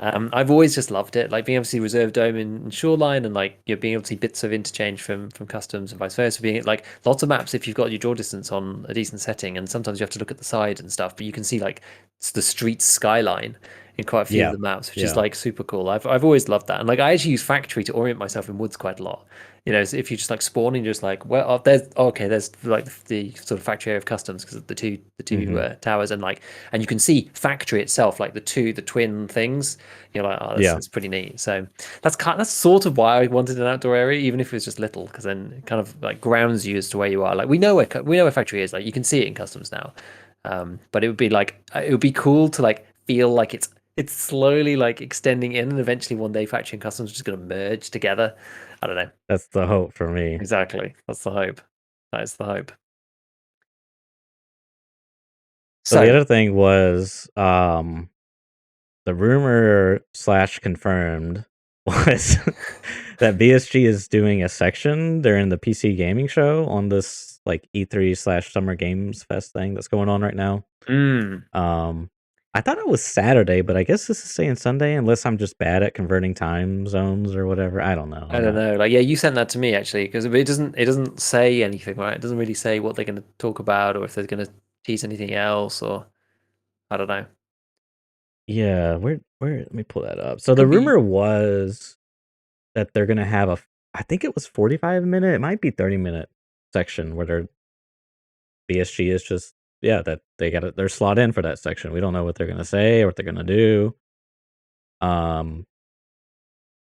S1: I've always just loved it, like being able to see reserve dome in shoreline, and like you're being able to see bits of interchange from customs and vice versa. Being like lots of maps, if you've got your draw distance on a decent setting, and sometimes you have to look at the side and stuff, but you can see like the street skyline in quite a few of
S2: Yeah,
S1: the maps, which is
S2: yeah.
S1: like super cool. I've always loved that, and like I actually use factory to orient myself in woods quite a lot. You know, so if you just like spawn and you're just like, well, there's like the sort of factory area of customs because of the two
S2: Hmm.
S1: towers, and like, and you can see factory itself, like the twin things. You're like, oh, this
S2: Yeah,
S1: is pretty neat. So that's sort of why I wanted an outdoor area, even if it was just little, because then it kind of like grounds you as to where you are. Like we know where factory is. Like you can see it in customs now, but it would be like it would be cool to like feel like it's slowly like extending in, and eventually one day factory and customs are just going to merge together. I don't know.
S2: that's the hope for me.
S1: Exactly. That's the hope. That is the hope.
S2: So the
S1: So,
S2: other thing was the rumor slash confirmed was that BSG is doing a section during the PC gaming show on this like E3 slash Summer Games Fest thing that's going on right now.
S1: mm,
S2: Um, I thought it was Saturday, but I guess this is saying Sunday, unless I'm just bad at converting time zones or whatever. I don't know.
S1: I
S2: I'm
S1: don't
S2: not.
S1: know. Like, yeah, you sent that to me actually, because it doesn't say anything, right? It doesn't really say what they're going to talk about, or if they're going to tease anything else, or I don't know.
S2: Yeah, where? Let me pull that up. So the
S1: Could be.
S2: rumor was that they're gonna have I think it was 45-minute, it might be 30-minute section where BSG is just yeah, that they're slot in for that section. We don't know what they're gonna say or what they're gonna do. Um,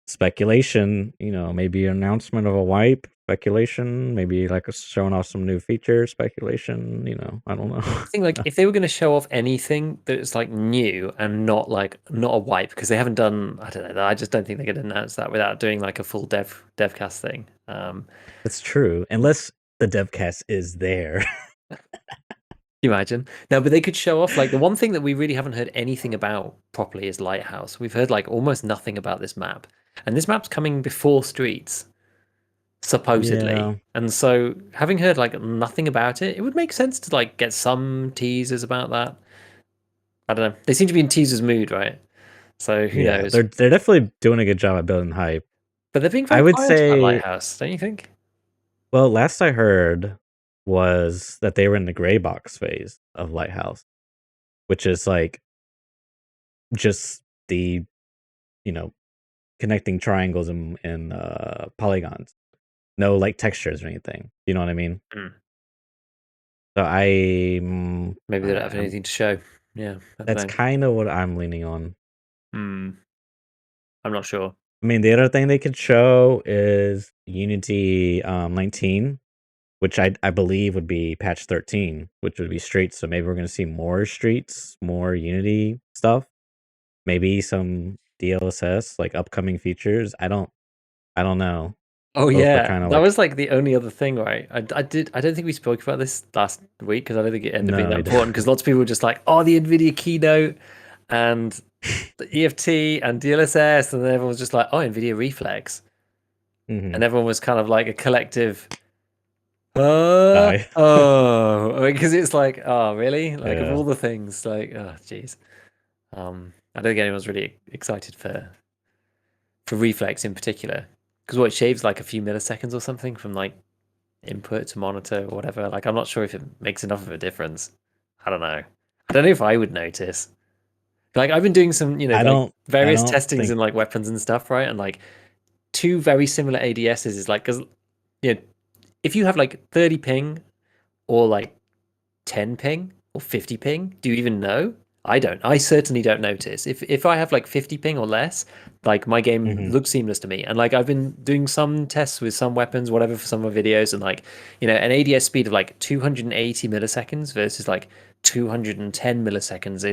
S2: speculation, maybe an announcement of a wipe, speculation, maybe like showing off some new features, speculation, I don't
S1: I think like
S2: know.
S1: if they were going to show off anything that's like new and not a wipe, because they haven't done, I don't know, I just don't think they could announce that without doing like a full devcast thing.
S2: That's true, unless the devcast is there.
S1: You imagine? No, but they could show off like the one thing that we really haven't heard anything about properly is Lighthouse. We've heard like almost nothing about this map. And this map's coming before Streets,
S2: Yeah,
S1: supposedly. And so having heard like nothing about it, it would make sense to like get some teasers about that. I don't know. They seem to be in teasers mood, right? So who
S2: yeah,
S1: knows?
S2: they're definitely doing a good job at building hype.
S1: But they're being
S2: I
S1: very
S2: would
S1: quiet about
S2: say
S1: Lighthouse, don't you think?
S2: well, last I heard was that they were in the gray box phase of Lighthouse, which is like just the, you know, connecting triangles and polygons. No like textures or anything. You know what I mean?
S1: Hmm.
S2: So
S1: Maybe they don't have
S2: I'm
S1: anything to show. Yeah, I don't
S2: that's
S1: know.
S2: kind of what I'm leaning on.
S1: Hmm. I'm not sure.
S2: I mean, the other thing they could show is Unity 19, which I believe would be patch 13, which would be streets. So maybe we're gonna see more streets, more Unity stuff, maybe some DLSS, like upcoming features. I don't know.
S1: Oh
S2: Both are
S1: yeah,
S2: kind of
S1: that
S2: like
S1: was like the only other thing, right? I don't think we spoke about this last week because I don't think it ended up being
S2: no,
S1: that important because lots of people were just like, oh, the Nvidia keynote and the EFT and DLSS, and then everyone was just like, oh, Nvidia Reflex,
S2: hmm
S1: and everyone was kind of like a collective,
S2: die.
S1: oh, because it's like, oh, really? Like of
S2: Yeah,
S1: all the things, like, oh, jeez. I don't think anyone's really excited for Reflex in particular because what it shaves like a few milliseconds or something from like input to monitor or whatever. Like, I'm not sure if it makes enough of a difference. I don't know. I don't know if I would notice. Like, I've been doing some,
S2: I
S1: like
S2: don't. I
S1: various
S2: don't
S1: testings
S2: think.
S1: in like weapons and stuff, right? And like two very similar ADSs is like, because, if you have like 30 ping or like 10 ping or 50 ping, do you even know? I don't. I certainly don't notice. If I have like 50 ping or less, like my game
S2: Hmm.
S1: looks seamless to me. And like I've been doing some tests with some weapons, whatever, for some of my videos, and like, an ADS speed of like 280 milliseconds versus like 210 milliseconds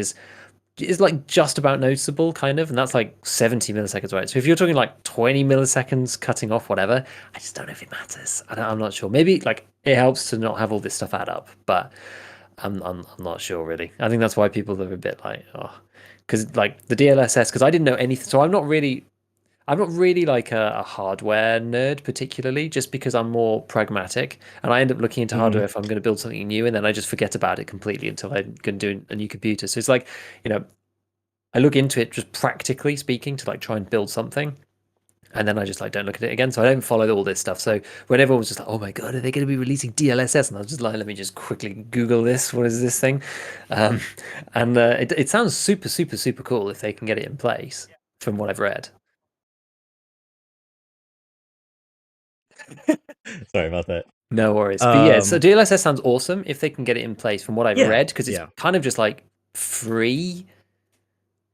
S1: is like just about noticeable, kind of, and that's like 70 milliseconds, right? So if you're talking like 20 milliseconds cutting off whatever, I just don't know if it matters. I'm not sure. Maybe like it helps to not have all this stuff add up, but I'm not sure really. I think that's why people are a bit like, oh, because like the DLSS, because I didn't know anything, so I'm not really like a hardware nerd particularly, just because I'm more pragmatic, and I end up looking into
S2: Mhm.
S1: hardware if I'm going to build something new, and then I just forget about it completely until I'm going to do a new computer. So it's like, you know, I look into it just practically speaking to like try and build something, and then I just like don't look at it again. So I don't follow all this stuff. So when everyone was just like, "Oh my god, are they going to be releasing DLSS?" and I was just like, "Let me just quickly Google this. What is this thing?" Um, and it sounds super, super, super cool if they can get it in place, from what I've read.
S2: Sorry about that.
S1: No worries. But yeah, so
S2: Um,
S1: DLSS sounds awesome if they can get it in place from what I've
S2: yeah,
S1: read, because it's
S2: yeah,
S1: kind of just like free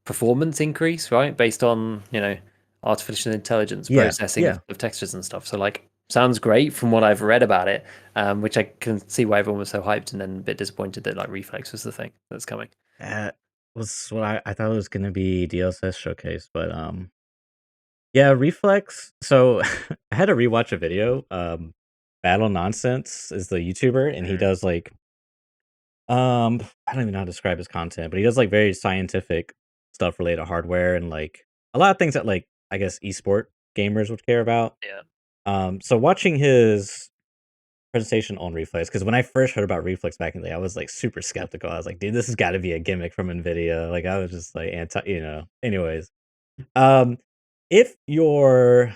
S1: performance increase, right? Based on, artificial intelligence
S2: yeah,
S1: processing
S2: yeah.
S1: of textures and stuff. So like sounds great from what I've read about it, which I can see why everyone was so hyped and then a bit disappointed that like Reflex was the thing that's coming.
S2: That was what I thought it was gonna be DLSS showcase, but yeah, Reflex. So I had to rewatch a video. Battle Nonsense is the YouTuber, and he
S1: Mhm.
S2: does like I don't even know how to describe his content, but he does like very scientific stuff related to hardware and like a lot of things that like I guess esport gamers would care about.
S1: Yeah.
S2: So watching his presentation on Reflex, because when I first heard about Reflex back in the day, I was like super skeptical. I was like, dude, this has got to be a gimmick from Nvidia. Like I was just like anti. Anyways, um, if your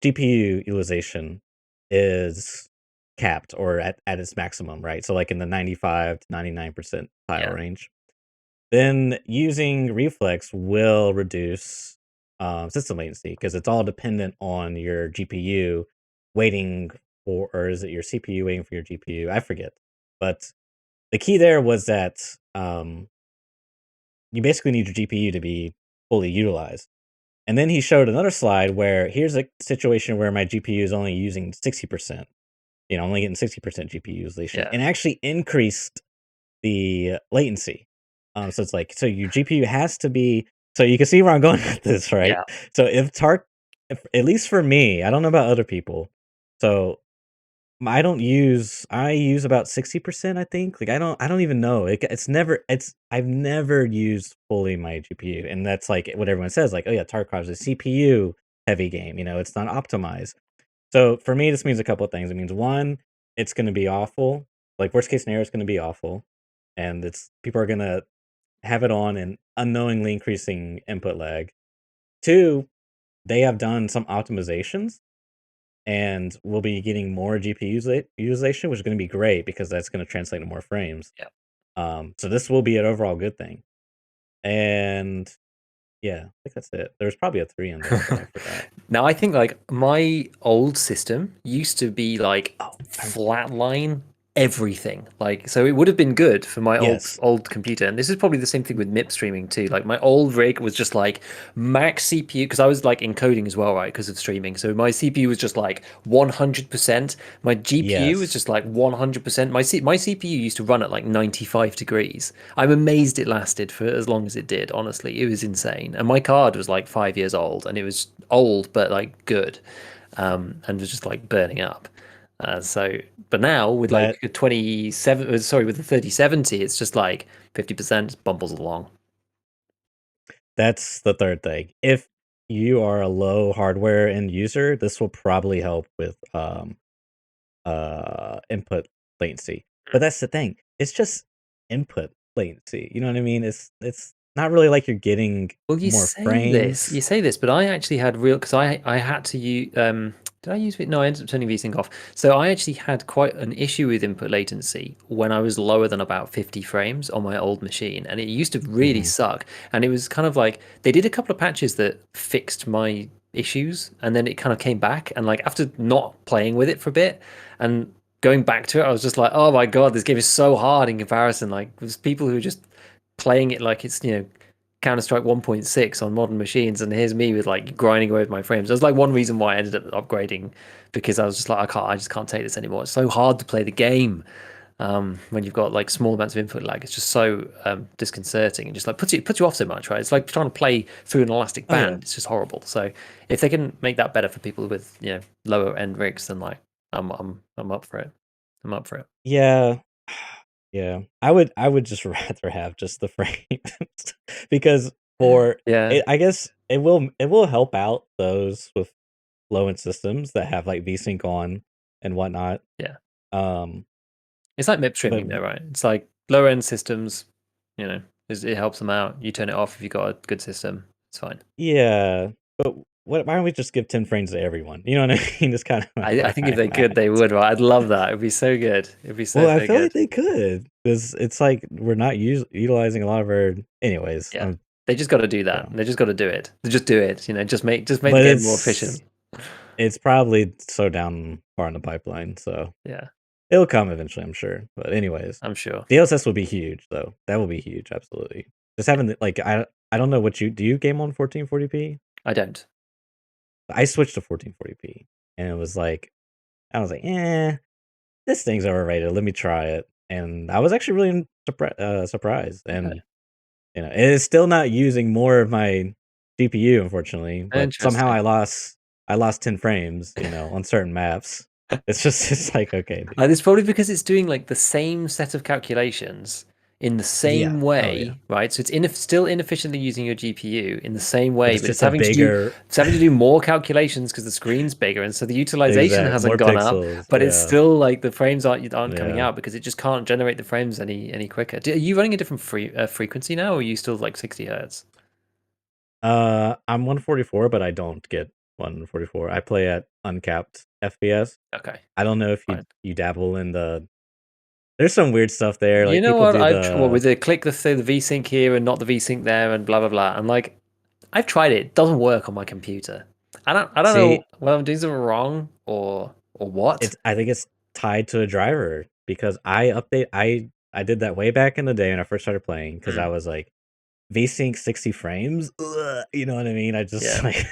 S2: GPU utilization is capped or at its maximum, right? So like in the 95 to 99%
S1: Yeah.
S2: range, then using Reflex will reduce system latency because it's all dependent on your GPU waiting for, or is it your CPU waiting for your GPU? I forget. But the key there was that you basically need your GPU to be fully utilized. And then he showed another slide where here's a situation where my GPU is only using 60%. I'm only getting 60% GPU utilization
S1: Yeah.
S2: and actually increased the latency. So it's like, so your GPU has to be, so you can see where I'm going with this, right?
S1: Yeah.
S2: So if, at least for me, I don't know about other people. So I use about 60%, I think. Like I don't even know. I've never used fully my GPU. And that's like what everyone says, like, oh yeah, Tarkov's a CPU heavy game, it's not optimized. So for me, this means a couple of things. It means one, it's gonna be awful. Like worst case scenario, it's gonna be awful. And it's people are gonna have it on and unknowingly increasing input lag. Two, they have done some optimizations and we'll be getting more GPU utilization, which is going to be great because that's going to translate to more frames.
S1: Yeah.
S2: So this will be an overall good thing. And yeah, I think that's it. There's probably a three in there, but I forgot.
S1: Now I think like my old system used to be like
S2: Oh,
S1: flatline everything. Like so it would have been good for my old
S2: yes,
S1: old computer. And this is probably the same thing with MIP streaming too. Like my old rig was just like max CPU because I was like encoding as well, right? Because of streaming. So my CPU was just like 100%. My GPU was
S2: yes.
S1: just like 100%. My CPU used to run at like 95 degrees. I'm amazed it lasted for as long as it did, honestly. It was insane. And my card was like 5 years old and it was old but like good, and was just like burning up. But now with like
S2: That
S1: a 27, sorry, with the 3070, it's just like 50% bumbles along.
S2: that's the third thing. If you are a low hardware end user, this will probably help with input latency. But that's the thing. It's just input latency. You know what I mean? It's not really like you're getting
S1: Well,
S2: more frames.
S1: you say this, but I actually had real because I had to use did I use it? No, I ended up turning VSync off. So I actually had quite an issue with input latency when I was lower than about 50 frames on my old machine, and it used to really
S2: Mhm.
S1: suck. And it was kind of like they did a couple of patches that fixed my issues, and then it kind of came back. And like after not playing with it for a bit and going back to it, I was just like, oh my god, this game is so hard in comparison. Like there's people who are just playing it like it's Counter Strike 1.6 on modern machines, and here's me with like grinding away with my frames. That's like one reason why I ended up upgrading, because I was just like, I just can't take this anymore. It's so hard to play the game when you've got like small amounts of input lag. It's just so disconcerting and just like puts you off so much, right? It's like trying to play through an elastic
S2: Oh yeah.
S1: band. It's just horrible. So if they can make that better for people with lower end rigs, then like I'm up for it. I'm up for it.
S2: Yeah. Yeah. I would just rather have just the frames because for
S1: Yeah.
S2: it, I guess it will help out those with low-end systems that have, like, VSync on and whatnot.
S1: Yeah.
S2: Um,
S1: It's like MIP
S2: but
S1: streaming though, right? It's like lower end systems, you know, it helps them out. You turn it off if you've got a good system. It's fine.
S2: yeah, but why don't we just give 10 frames to everyone? You know what I mean? It's kinda
S1: I
S2: where
S1: think if
S2: I'm
S1: they could, they
S2: at.
S1: would, right? I'd love that. It'd be so good. It'd be
S2: Well,
S1: so,
S2: I
S1: so
S2: feel like
S1: good.
S2: they could, 'cause it's like we're not utilizing a lot of our anyways,
S1: Yeah. They just got to do that.
S2: so
S1: They just got to do it. They just do it. You know, just make the
S2: but
S1: game more efficient.
S2: it's probably so down far in the pipeline, so
S1: Yeah,
S2: it'll come eventually, I'm sure. But anyways,
S1: I'm sure.
S2: DLSS will be huge though. That will be huge, absolutely. Just having the like, I don't know what you do you game on 1440p?
S1: I don't.
S2: I switched to 1440p, and it was like I was like, "Eh, this thing's overrated. Let me try it." And I was actually really surprised,
S1: Okay.
S2: and it is still not using more of my GPU, unfortunately, but somehow
S1: Interesting.
S2: I lost 10 frames, on certain maps. It's just it's like, okay, dude.
S1: It's probably because it's doing like the same set of calculations in the
S2: Yeah.
S1: same
S2: Oh, yeah.
S1: way, right? So it's still inefficiently using your GPU in the same
S2: But
S1: way,
S2: it's
S1: but
S2: just a bigger
S1: it's having to do more calculations because the screen's bigger, and so the utilization
S2: exact
S1: hasn't
S2: more
S1: gone up,
S2: pixels.
S1: but it's
S2: Yeah.
S1: still like the frames aren't coming
S2: Yeah.
S1: out because it just can't generate the frames any quicker. Are you running a different frequency now, or are you still like 60 hertz?
S2: I'm 144, but I don't get 144. I play at uncapped FPS.
S1: Okay,
S2: I don't know if you
S1: fine.
S2: you dabble in there's some weird stuff there,
S1: You
S2: like,
S1: know
S2: people
S1: what?
S2: do
S1: With
S2: the
S1: the click the VSync here and not the VSync there and blah blah blah. And like I've tried it. It doesn't work on my computer. I don't
S2: see,
S1: know whether I'm doing something wrong or what.
S2: I think it's tied to a driver because I did that way back in the day when I first started playing because I
S1: Mm,
S2: was like, VSync 60 frames? Ugh, you know what I mean? I just
S1: yeah.
S2: like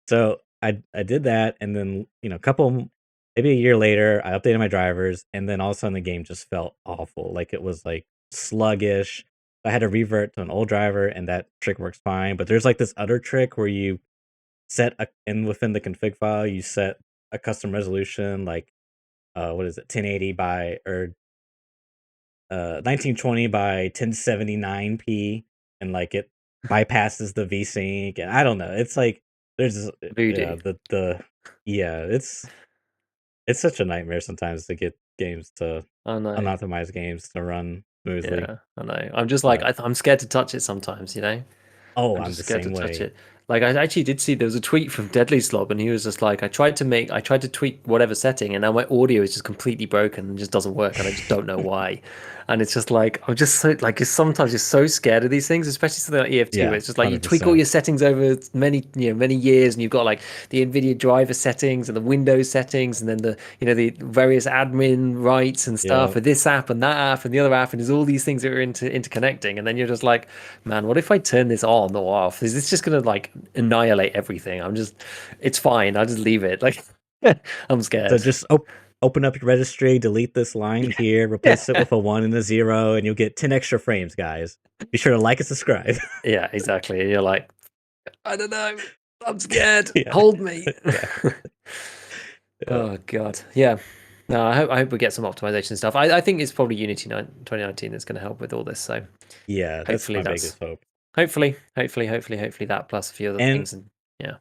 S2: so I did that and then, a couple maybe a year later, I updated my drivers and then all of a sudden the game just felt awful. Like it was like sluggish. I had to revert to an old driver and that trick works fine. But there's like this other trick where you within the config file, you set a custom resolution like what is it, 1080 by or 1920 by 1079p, and like it bypasses the VSync, and I don't know. It's like there's
S1: Voodoo.
S2: yeah, yeah, it's such a nightmare sometimes to get games to
S1: I know.
S2: unoptimized games to run smoothly.
S1: Yeah, I know. I'm just like
S2: But
S1: I'm scared to touch it sometimes, you know?
S2: oh,
S1: I'm
S2: I'm
S1: just
S2: the
S1: scared to
S2: same
S1: touch
S2: way.
S1: it. Like I actually did see there was a tweet from Deadly Slob, and he was just like, I tried to tweak whatever setting, and now my audio is just completely broken and just doesn't work, and I just don't know why. And it's just like I'm just so like sometimes you're so scared of these things, especially something like EF2, where
S2: Yeah,
S1: it's just like you tweak all
S2: 100%.
S1: your settings over many years, and you've got like the Nvidia driver settings and the Windows settings, and then the various admin rights and stuff
S2: Yeah.
S1: for this app and that app and the other app, and there's all these things that are interconnecting, and then you're just like, man, what if I turn this on or off? Is this just gonna like annihilate everything? It's fine. I'll just leave it. Like, I'm
S2: So
S1: scared.
S2: just open up your registry, delete this line here, replace it
S1: Yeah,
S2: with a 1 and a 0, and you'll get 10 extra frames, guys. Be sure to like and subscribe.
S1: yeah, exactly. And you're like, I don't know. I'm scared.
S2: Yeah.
S1: Hold me.
S2: Yeah. Yeah.
S1: Oh god. Yeah. No, I hope we get some optimization stuff. I think it's probably Unity 2019 that's going to help with all this. So
S2: Yeah, that's
S1: hopefully
S2: my biggest
S1: that's
S2: hope.
S1: hopefully that plus a few other
S2: And
S1: things. And yeah,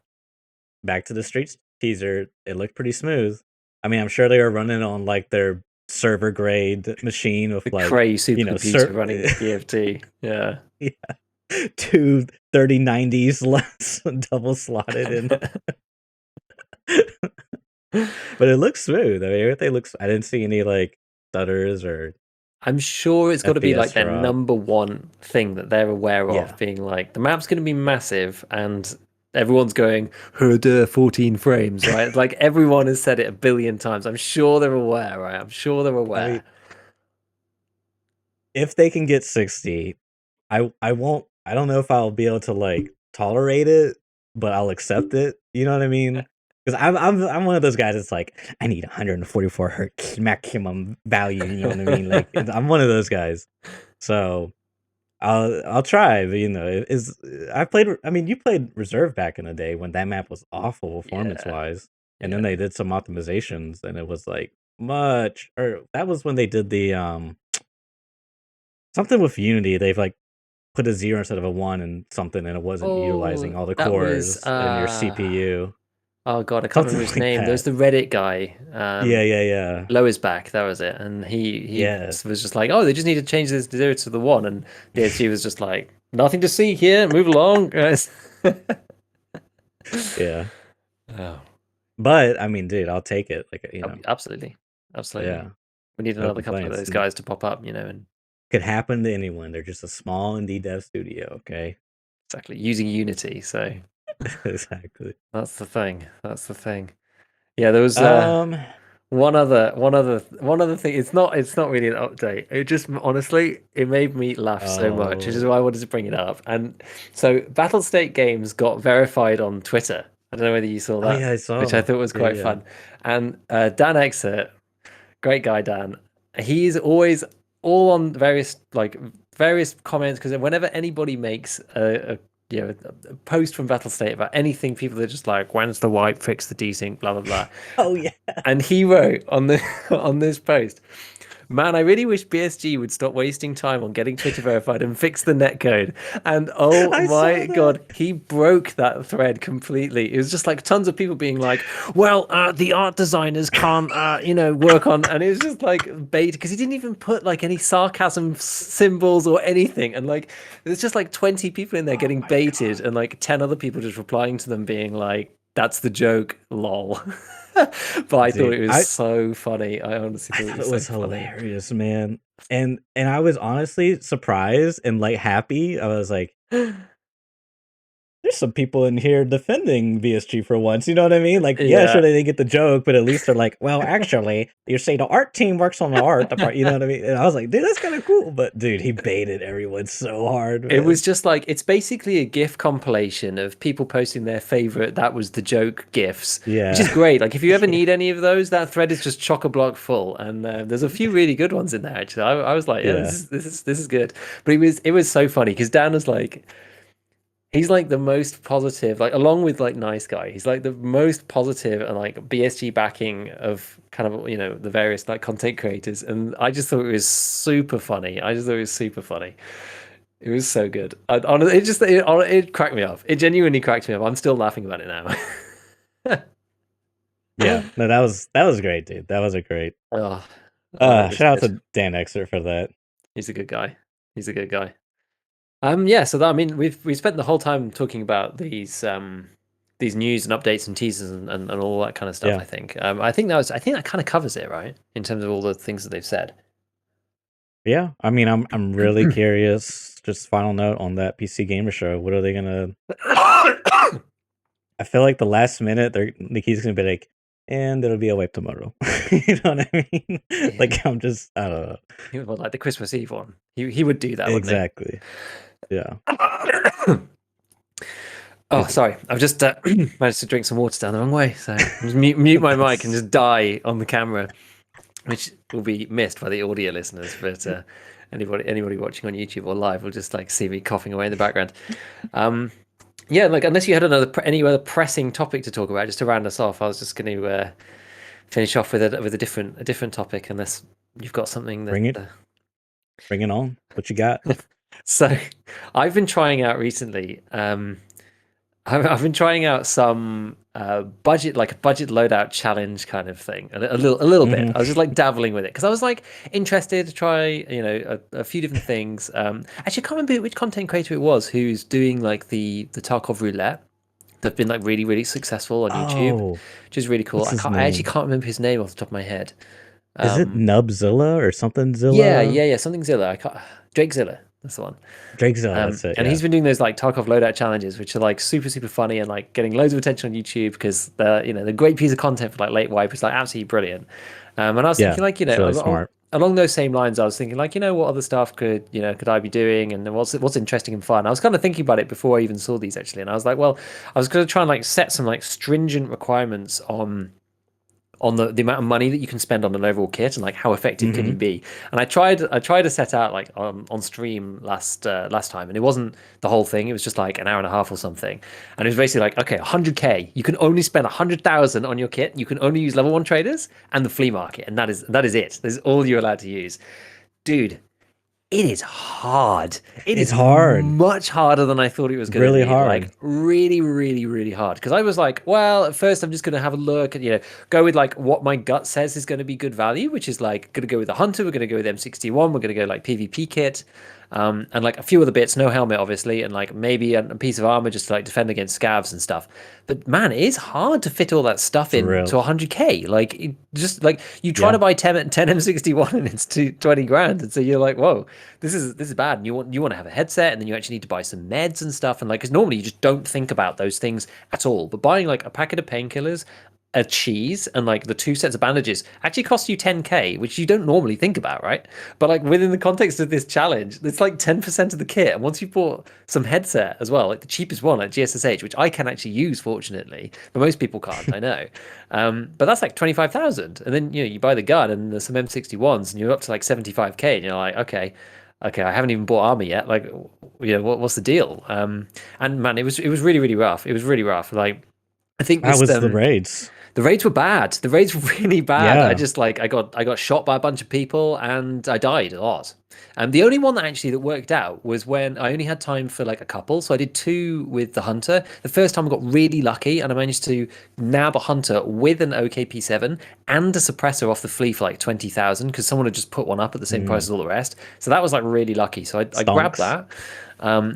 S2: back to the Streets teaser, it looked pretty smooth. I mean, I'm sure they were running on like their server grade machine with
S1: the
S2: like,
S1: Cray supercomputer running EFT. Yeah.
S2: yeah, two 3090s double slotted in. But it looks smooth. I mean, everything looks. I didn't see any like stutters or
S1: I'm sure it's got to be
S2: FPS
S1: like their
S2: drop.
S1: number one thing that they're aware of,
S2: Yeah,
S1: being like the map's going to be massive and everyone's going, herder 14 frames, right? Like everyone has said it a billion times. I'm sure they're aware, right? I'm sure they're
S2: I mean,
S1: aware.
S2: if they can get 60, I won't. I don't know if I'll be able to like tolerate it, but I'll accept it. You know what I mean? Because I'm one of those guys that's like I need 144 hertz maximum value. You know what I mean? Like I'm one of those guys. So I'll try, but I played. I mean, you played Reserve back in the day when that map was awful performance
S1: Yeah.
S2: wise, and then
S1: Yeah.
S2: they did some optimizations, and it was like much. Or that was when they did the something with Unity. They've like put a 0 instead of a 1 and something, and it wasn't
S1: Oh,
S2: utilizing all the
S1: that was
S2: cores in your CPU.
S1: oh god, I can't
S2: Something
S1: remember his
S2: like
S1: name. There was
S2: that.
S1: the Reddit guy,
S2: Yeah, yeah, yeah.
S1: Lower's back, that was it. And he
S2: Yeah.
S1: was just like, oh, they just need to change this 0 to the 1, and DSG was just like, nothing to see here, move along, guys.
S2: Yeah.
S1: Oh,
S2: But I mean, dude, I'll take it. Like,
S1: absolutely, absolutely.
S2: yeah,
S1: We need
S2: no
S1: another couple of
S2: complaints.
S1: those guys to pop up, and
S2: Could happen to anyone. They're just a small indie dev studio, okay?
S1: exactly using Unity. So
S2: Exactly.
S1: that's the thing. That's the thing. Yeah, there was
S2: Um,
S1: one other thing. It's not really an update. It just honestly it made me laugh so much, which is
S2: oh,
S1: why I wanted to bring it up. And so Battlestate Games got verified on Twitter. I don't know whether you saw
S2: oh
S1: that,
S2: yeah, I
S1: which I
S2: saw.
S1: thought was
S2: Yeah,
S1: quite
S2: yeah.
S1: fun. And DanExert, great guy Dan, he's always all on various comments, because whenever anybody makes a post from Battlestate about anything, people are just like, when's the wipe fix the desync, blah blah blah.
S2: Oh yeah,
S1: And he wrote on the on this post, man, I really wish BSG would stop wasting time on getting Twitter verified and fix the netcode. And oh
S2: I
S1: my
S2: saw that.
S1: god, he broke that thread completely. It was just like tons of people being like, well, the art designers can't work on, and it was just like bait, because he didn't even put like any sarcasm symbols or anything. And like there's just like 20 people in there
S2: Oh
S1: getting
S2: my
S1: baited,
S2: god,
S1: and like 10 other people just replying to them being like, that's the joke, lol. But I thought
S2: dude,
S1: it was
S2: I
S1: so funny. I honestly
S2: I
S1: thought it
S2: thought
S1: was
S2: it
S1: so
S2: was
S1: funny.
S2: hilarious, man. And I was honestly surprised and like happy. I was like, there's some people in here defending VSG for once. You know what I mean? Like, yeah, sure
S1: Yeah.
S2: they didn't get the joke, but at least they're like, well, actually, you say the art team works on the art part. You know what I mean? And I was like, dude, that's kind of cool. But dude, he baited everyone so hard,
S1: It was
S2: man.
S1: just like, it's basically a GIF compilation of people posting their favorite "that was the joke" GIFs, which is
S2: Yeah,
S1: great. Like if you ever
S2: yeah,
S1: need any of those, that thread is just chock a block full, and there's a few really good ones in there. Actually, I was like, yeah, this
S2: yeah.
S1: is this is this is good. But it was so funny because Dan was like, he's like the most positive, like along with like Nice Guy, he's like the most positive and like BSG backing of kind of the various like content creators, and I just thought it was super funny. I just thought it was super funny. It was so good. Honestly, it cracked me up. It genuinely cracked me up. I'm still laughing about it now.
S2: Yeah. No, that was great, dude. That was a great.
S1: Oh, oh, it was
S2: Shout out
S1: good.
S2: to DanExert for that.
S1: He's a good guy. He's a good guy. Yeah. So that, I mean, we've spent the whole time talking about these news and updates and teasers and all that kind of stuff.
S2: Yeah.
S1: I think that kind of covers it, right? In terms of all the things that they've said.
S2: Yeah. I mean, I'm really curious. Just final note on that PC Gamer Show. What are they gonna? I feel like the last minute, like he's gonna be like, and there'll be a wipe tomorrow. You know what I mean?
S1: Yeah.
S2: Like I don't know.
S1: He would, like the Christmas Eve one. He would do that, wouldn't
S2: Exactly. Yeah.
S1: he? Oh,
S2: Excuse me.
S1: sorry. I've just managed to drink some water down the wrong way. So just mute my mic and
S2: That's
S1: just die on the camera, which will be missed by the audio listeners. But anybody watching on YouTube or live will just like see me coughing away in the background. Yeah, like unless you had any other pressing topic to talk about, just to round us off, I was just going to finish off with a different topic, unless you've got something that.
S2: bring it. Bring it on. What you got?
S1: So, I've been trying out recently. I've been trying out some like a budget loadout challenge kind of thing, a little bit.
S2: Hmm.
S1: I was just like dabbling with it because I was like interested to try, a few different things. Actually, I can't remember which content creator it was who's doing like the Tarkov roulette. They've been like really, really successful on YouTube,
S2: Oh,
S1: which is really cool.
S2: what's his
S1: I actually
S2: name?
S1: can't remember his name off the top of my head.
S2: Is it
S1: Um,
S2: Nubzilla or something
S1: yeah,
S2: Zilla?
S1: yeah, yeah, something Zilla. I can't, Drake Zilla. That's the one.
S2: Drakezilla, that's it,
S1: And
S2: yeah.
S1: he's been doing those like Tarkov loadout challenges, which are like super, super funny and like getting loads of attention on YouTube because they're a great piece of content for like late wipe. It's like absolutely brilliant. And I was
S2: Yeah,
S1: thinking like,
S2: it's really smart.
S1: along those same lines, I was thinking like, what other stuff could I be doing, and what's interesting and fun. I was kind of thinking about it before I even saw these actually, and I was like, well, I was going to try and like set some like stringent requirements on the amount of money that you can spend on an overall kit and like how effective can you
S2: Hmm.
S1: be. And I tried to set out like on stream last time, and it wasn't the whole thing. It was just like an hour and a half or something, and it was basically like, okay, 100K, you can only spend 100,000 on your kit, you can only use level 1 traders and the flea market, and that is it. That's all you're allowed to use, dude. It is hard. It
S2: It's
S1: is
S2: hard,
S1: much harder than I thought it was going to
S2: really
S1: be.
S2: hard.
S1: Like really, really, really hard. Because I was like, well, at first I'm just going to have a look and go with like what my gut says is going to be good value, which is like going to go with the hunter. We're going to go with M61. We're going to go like PvP kit, and like a few other bits. No helmet, obviously, and like maybe a piece of armor just to like defend against scavs and stuff. But man, it is hard to fit all that stuff
S2: For
S1: in to
S2: real.
S1: 100k. Like just like you try to
S2: Yeah.
S1: buy 10 M61 and it's 20 grand, and so you're like, whoa, this is bad. And you want to have a headset, and then you actually need to buy some meds and stuff, and like because normally you just don't think about those things at all. But buying like a packet of painkillers, a cheese, and like the two sets of bandages actually cost you 10k, which you don't normally think about, right? But like within the context of this challenge, it's like 10% of the kit. And once you bought some headset as well, like the cheapest one, like GSSH, which I can actually use, fortunately, but most people can't, I know. But that's like 25,000. And then you buy the gun and there's some M61s, and you're up to like 75k, and you're like, okay, I haven't even bought armor yet. Like, what's the deal? And man, it was really really rough. It was really rough. Like, I think
S2: How
S1: this
S2: was the raids?
S1: the raids were bad. The raids were really bad. I
S2: Yeah.
S1: just like I got shot by a bunch of people and I died a lot. And the only one that worked out was when I only had time for like a couple. So I did two with the hunter. The first time I got really lucky and I managed to nab a hunter with an OKP7 and a suppressor off the flea for like 20,000 because someone had just put one up at the same price
S2: Mm.
S1: as all the rest. So that was like really lucky. So I grabbed
S2: Stonks.
S1: that.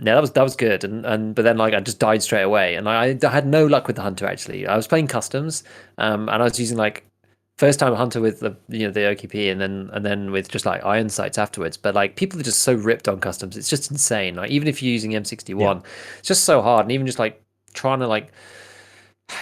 S1: Yeah, that was good, and but then like I just died straight away, and I had no luck with the hunter actually. I was playing customs, and I was using like first time hunter with the OKP, and then with just like iron sights afterwards. But like people are just so ripped on customs, it's just insane. Like even if you're using
S2: Yeah.
S1: M61, it's just so hard, and even just like trying to like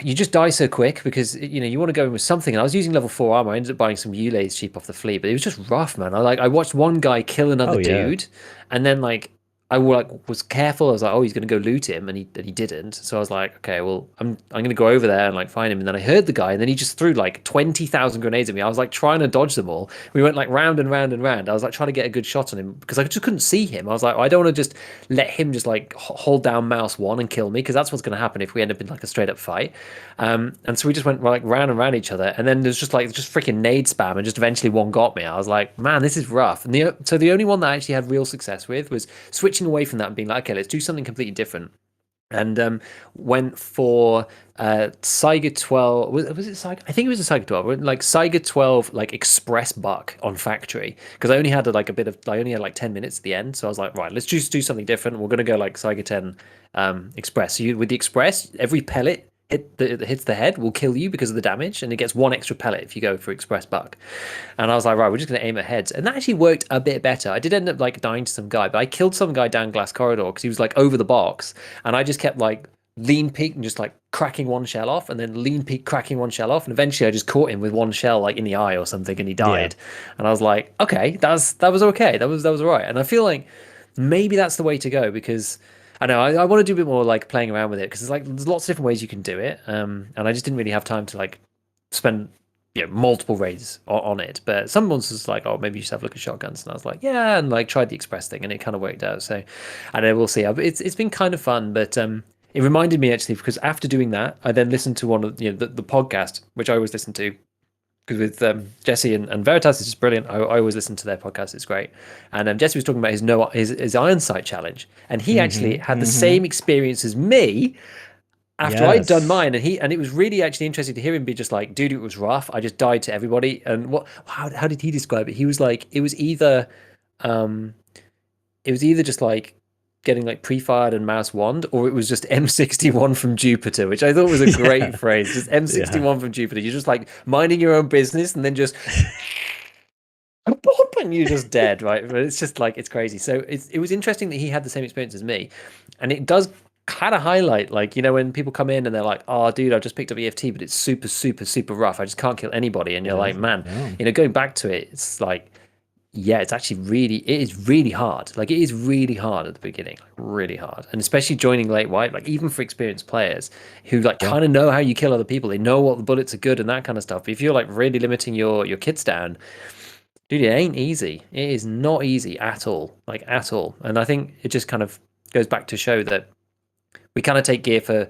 S1: you just die so quick because you want to go in with something. And I was using level 4 armor. I ended up buying some Ulays cheap off the flea, but it was just rough, man. I watched one guy kill another
S2: Oh yeah.
S1: dude, and then like was careful. I was like, oh, he's gonna go loot him, and he didn't. So I was like, okay, well, I'm gonna go over there and like find him. And then I heard the guy, and then he just threw like 20,000 grenades at me. I was like trying to dodge them all. We went like round and round and round. I was like trying to get a good shot on him because I just couldn't see him. I was like, I don't want to just let him just like hold down mouse one and kill me because that's what's gonna happen if we end up in like a straight up fight. And so we just went like round and round each other, and then there's just freaking nade spam, and just eventually one got me. I was like, man, this is rough. And the only one that I actually had real success with was switching away from that and being like, okay, let's do something completely different. And went for Saiga 12. Was it Saiga? I think it was a Saiga 12. Like Saiga 12, like Express Buck on Factory. Because I only had like I only had like 10 minutes at the end. So I was like, right, let's just do something different. We're going to go like Saiga 10 Express. So with the Express, every pellet that hits the head will kill you because of the damage, and it gets one extra pellet if you go for Express Buck. And I was like, right, we're just going to aim at heads. And that actually worked a bit better. I did end up like dying to some guy, but I killed some guy down Glass Corridor because he was like over the box. And I just kept like lean peek and just like cracking one shell off, and then lean peek cracking one shell off. And eventually I just caught him with one shell like in the eye or something, and he
S2: Yeah.
S1: died. And I was like, okay, that was okay. That was all right. And I feel like maybe that's the way to go because I know I want to do a bit more like playing around with it because there's lots of different ways you can do it. And I just didn't really have time to like spend multiple raids on it. But some monsters like, oh, maybe you should have a look at shotguns, and I was like, yeah, and like tried the express thing, and it kind of worked out. So I know we'll see. It's been kind of fun, but it reminded me actually because after doing that, I then listened to one of the podcast which I always listen to because with Jesse and Veritas is just brilliant. I always listen to their podcast; it's great. And Jesse was talking about his Iron Sight challenge, and he actually
S2: Mm-hmm.
S1: had the
S2: Mm-hmm.
S1: same experience as me after I'd done
S2: Yes.
S1: mine. And it was really actually interesting to hear him be just like, dude, it was rough. I just died to everybody. And how did he describe it? He was like, um, it was either just like getting like pre-fired and mouse wand, or it was just M61 from Jupiter, which I thought was a
S2: Yeah.
S1: great phrase. Just
S2: Yeah.
S1: M61 from Jupiter. You're just like minding your own business, and then just and you're just dead, right? But it's just like it's crazy. So it was interesting that he had the same experience as me, and it does kind of highlight like when people come in and they're like, oh dude, I've just picked up EFT, but it's super super super rough. I just can't kill anybody, and
S2: It
S1: you're like,
S2: is.
S1: man,
S2: Yeah.
S1: going back to it, it's like yeah, it's actually it is really hard. Like it is really hard at the beginning, like really hard. And especially joining late white, like even for experienced players who like
S2: Yeah.
S1: kind of know how you kill other people, they know what the bullets are good and that kind of stuff. If you're like really limiting your kits down, dude, it ain't easy. It is not easy at all, like at all. And I think it just kind of goes back to show that we kind of take gear for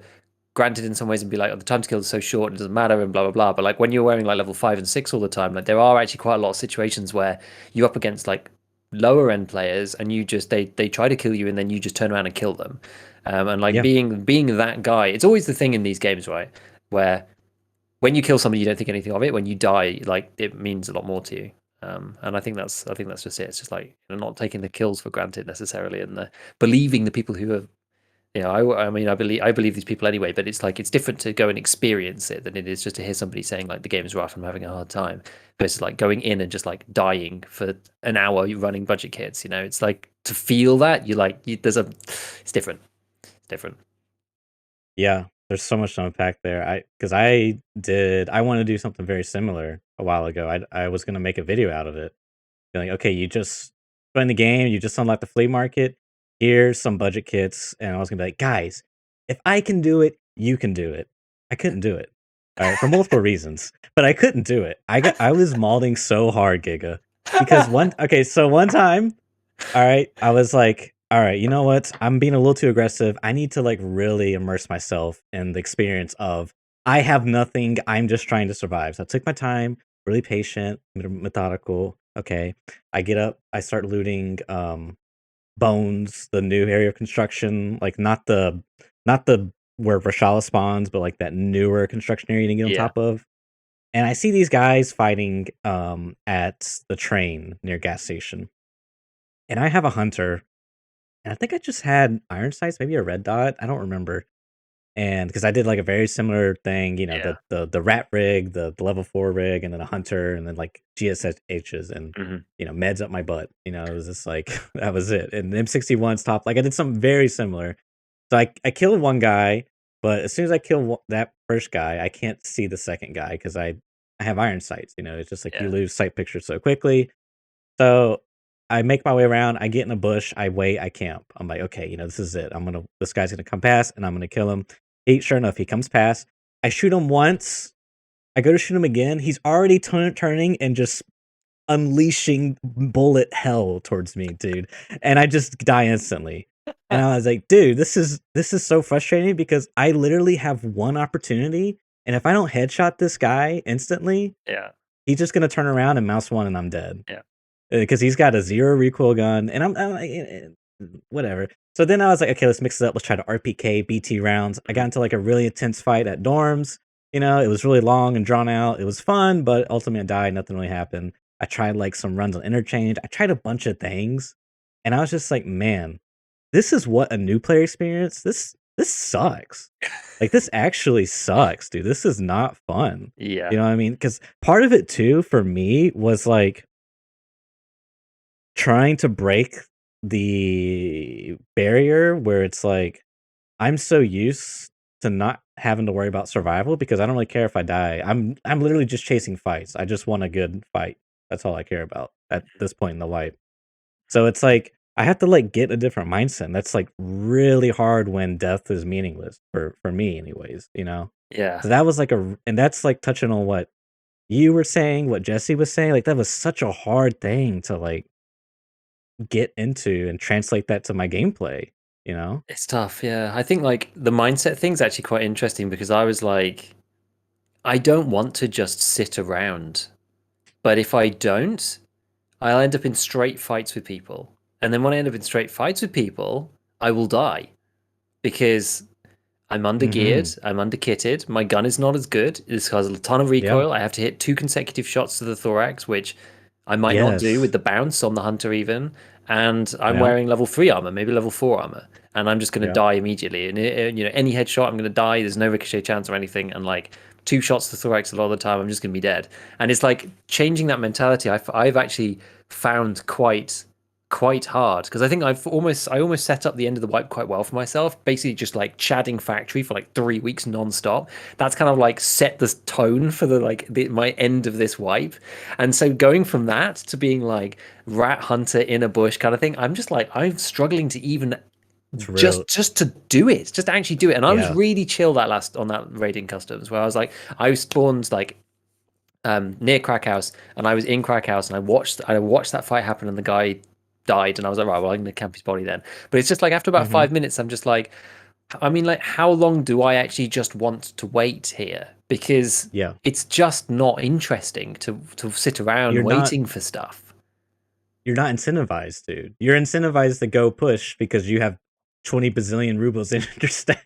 S1: granted in some ways and be like, oh, the time scale is so short, it doesn't matter, and blah blah blah. But like when you're wearing like level 5 and 6 all the time, like there are actually quite a lot of situations where you're up against like lower end players, and you just they try to kill you, and then you just turn around and kill them. And like
S2: Yeah.
S1: being that guy, it's always the thing in these games, right? Where when you kill somebody, you don't think anything of it. When you die, like it means a lot more to you. And I think that's just it. It's just like not taking the kills for granted necessarily, and believing the people who are, I mean, I believe these people anyway. But it's like it's different to go and experience it than it is just to hear somebody saying like the game's rough and I'm having a hard time. Versus like going in and just like dying for an hour running budget kits. It's like to feel that it's different. It's different.
S2: Yeah, there's so much to unpack there. Because I wanted to do something very similar a while ago. I was gonna make a video out of it. Be like, okay, you just join the game, you just unlock the flea market. Here's some budget kits, and I was gonna be like, guys, if I can do it, you can do it. I couldn't do it. All right, for multiple reasons, but I couldn't do it. I was malding so hard, Giga, because one time, all right, I was like, all right, you know what? I'm being a little too aggressive. I need to like really immerse myself in the experience of I have nothing. I'm just trying to survive. So I took my time, really patient, methodical. Okay. I get up, I start looting bones, the new area of construction, like not the where Rashala spawns, but like that newer construction area you can get on
S1: Yeah,
S2: top of. And I see these guys fighting at the train near gas station. And I have a hunter, and I think I just had iron sights, maybe a red dot. I don't remember. And because I did like a very similar thing,
S1: yeah.
S2: the rat rig, the level 4 rig, and then a hunter, and then like GSHs and
S1: Hmm.
S2: meds up my butt. It was just like that was it. And M61's top, like I did something very similar. So I killed one guy, but as soon as I kill that first guy, I can't see the second guy because I have iron sights. It's just like you
S1: Yeah,
S2: lose sight picture so quickly. So I make my way around. I get in a bush. I wait. I camp. I'm like, okay, this is it. This guy's gonna come past, and I'm gonna kill him. Sure enough, he comes past. I shoot him once. I go to shoot him again. He's already turning and just unleashing bullet hell towards me, dude. And I just die instantly. And I was like, dude, this is so frustrating because I literally have one opportunity, and if I don't headshot this guy instantly,
S1: yeah,
S2: he's just gonna turn around and mouse one, and I'm dead.
S1: yeah.
S2: Because he's got a 0 recoil gun, and I'm like, whatever. So then I was like, okay, let's mix it up. Let's try to RPK BT rounds. I got
S1: Mhm.
S2: into like a really intense fight at dorms. It was really long and drawn out. It was fun, but ultimately I died. Nothing really happened. I tried like some runs on interchange. I tried a bunch of things, and I was just like, man, this is what a new player experience. This sucks. Like this actually sucks, dude. This is not fun.
S1: Yeah.
S2: You know what I mean? Because part of it too for me was like trying to break the barrier where it's like, I'm so used to not having to worry about survival because I don't really care if I die. I'm literally just chasing fights. I just want a good fight. That's all I care about at this point in the life. So it's like I have to like get a different mindset. And that's like really hard when death is meaningless for me anyways.
S1: Yeah.
S2: So that was like and that's like touching on what you were saying, what Jesse was saying. Like that was such a hard thing to like get into and translate that to my gameplay, you know?
S1: It's tough, yeah. I think like the mindset thing's actually quite interesting because I was like, I don't want to just sit around. But if I don't, I'll end up in straight fights with people. And then when I end up in straight fights with people, I will die because I'm
S2: Mhm.
S1: undergeared, I'm underkitted, my gun is not as good. This has a ton of
S2: Yeah.
S1: recoil. I have to hit 2 consecutive shots to the thorax, which I might not do with
S2: Yes.
S1: the bounce on the hunter even. And I'm
S2: Yeah.
S1: wearing level 3 armor, maybe level 4 armor, and I'm just going to
S2: Yeah.
S1: die immediately. And any headshot, I'm going to die. There's no ricochet chance or anything. And like 2 shots to the thorax a lot of the time, I'm just going to be dead. And it's like changing that mentality. I've actually found quite hard because I think I almost set up the end of the wipe quite well for myself. Basically, just like chadding factory for like 3 weeks non-stop. That's kind of like set the tone for my end of this wipe. And so going from that to being like rat hunter in a bush kind of thing, I'm just like I'm struggling to even
S2: It's real.
S1: just to do it, just to actually do it. And I was
S2: Yeah.
S1: really chill that last on that raiding customs where I was like I spawned like near Crack House, and I was in Crack House, and I watched that fight happen, and the guy died, and I was like, right, well, I'm gonna camp his body then. But it's just like after about
S2: Mhm.
S1: 5 minutes, I'm just like, I mean, like, how long do I actually just want to wait here? Because
S2: Yeah.
S1: it's just not interesting to sit around
S2: You're not
S1: waiting for stuff.
S2: you're not incentivized, dude. You're incentivized to go push because you have 20 bazillion rubles in your stash.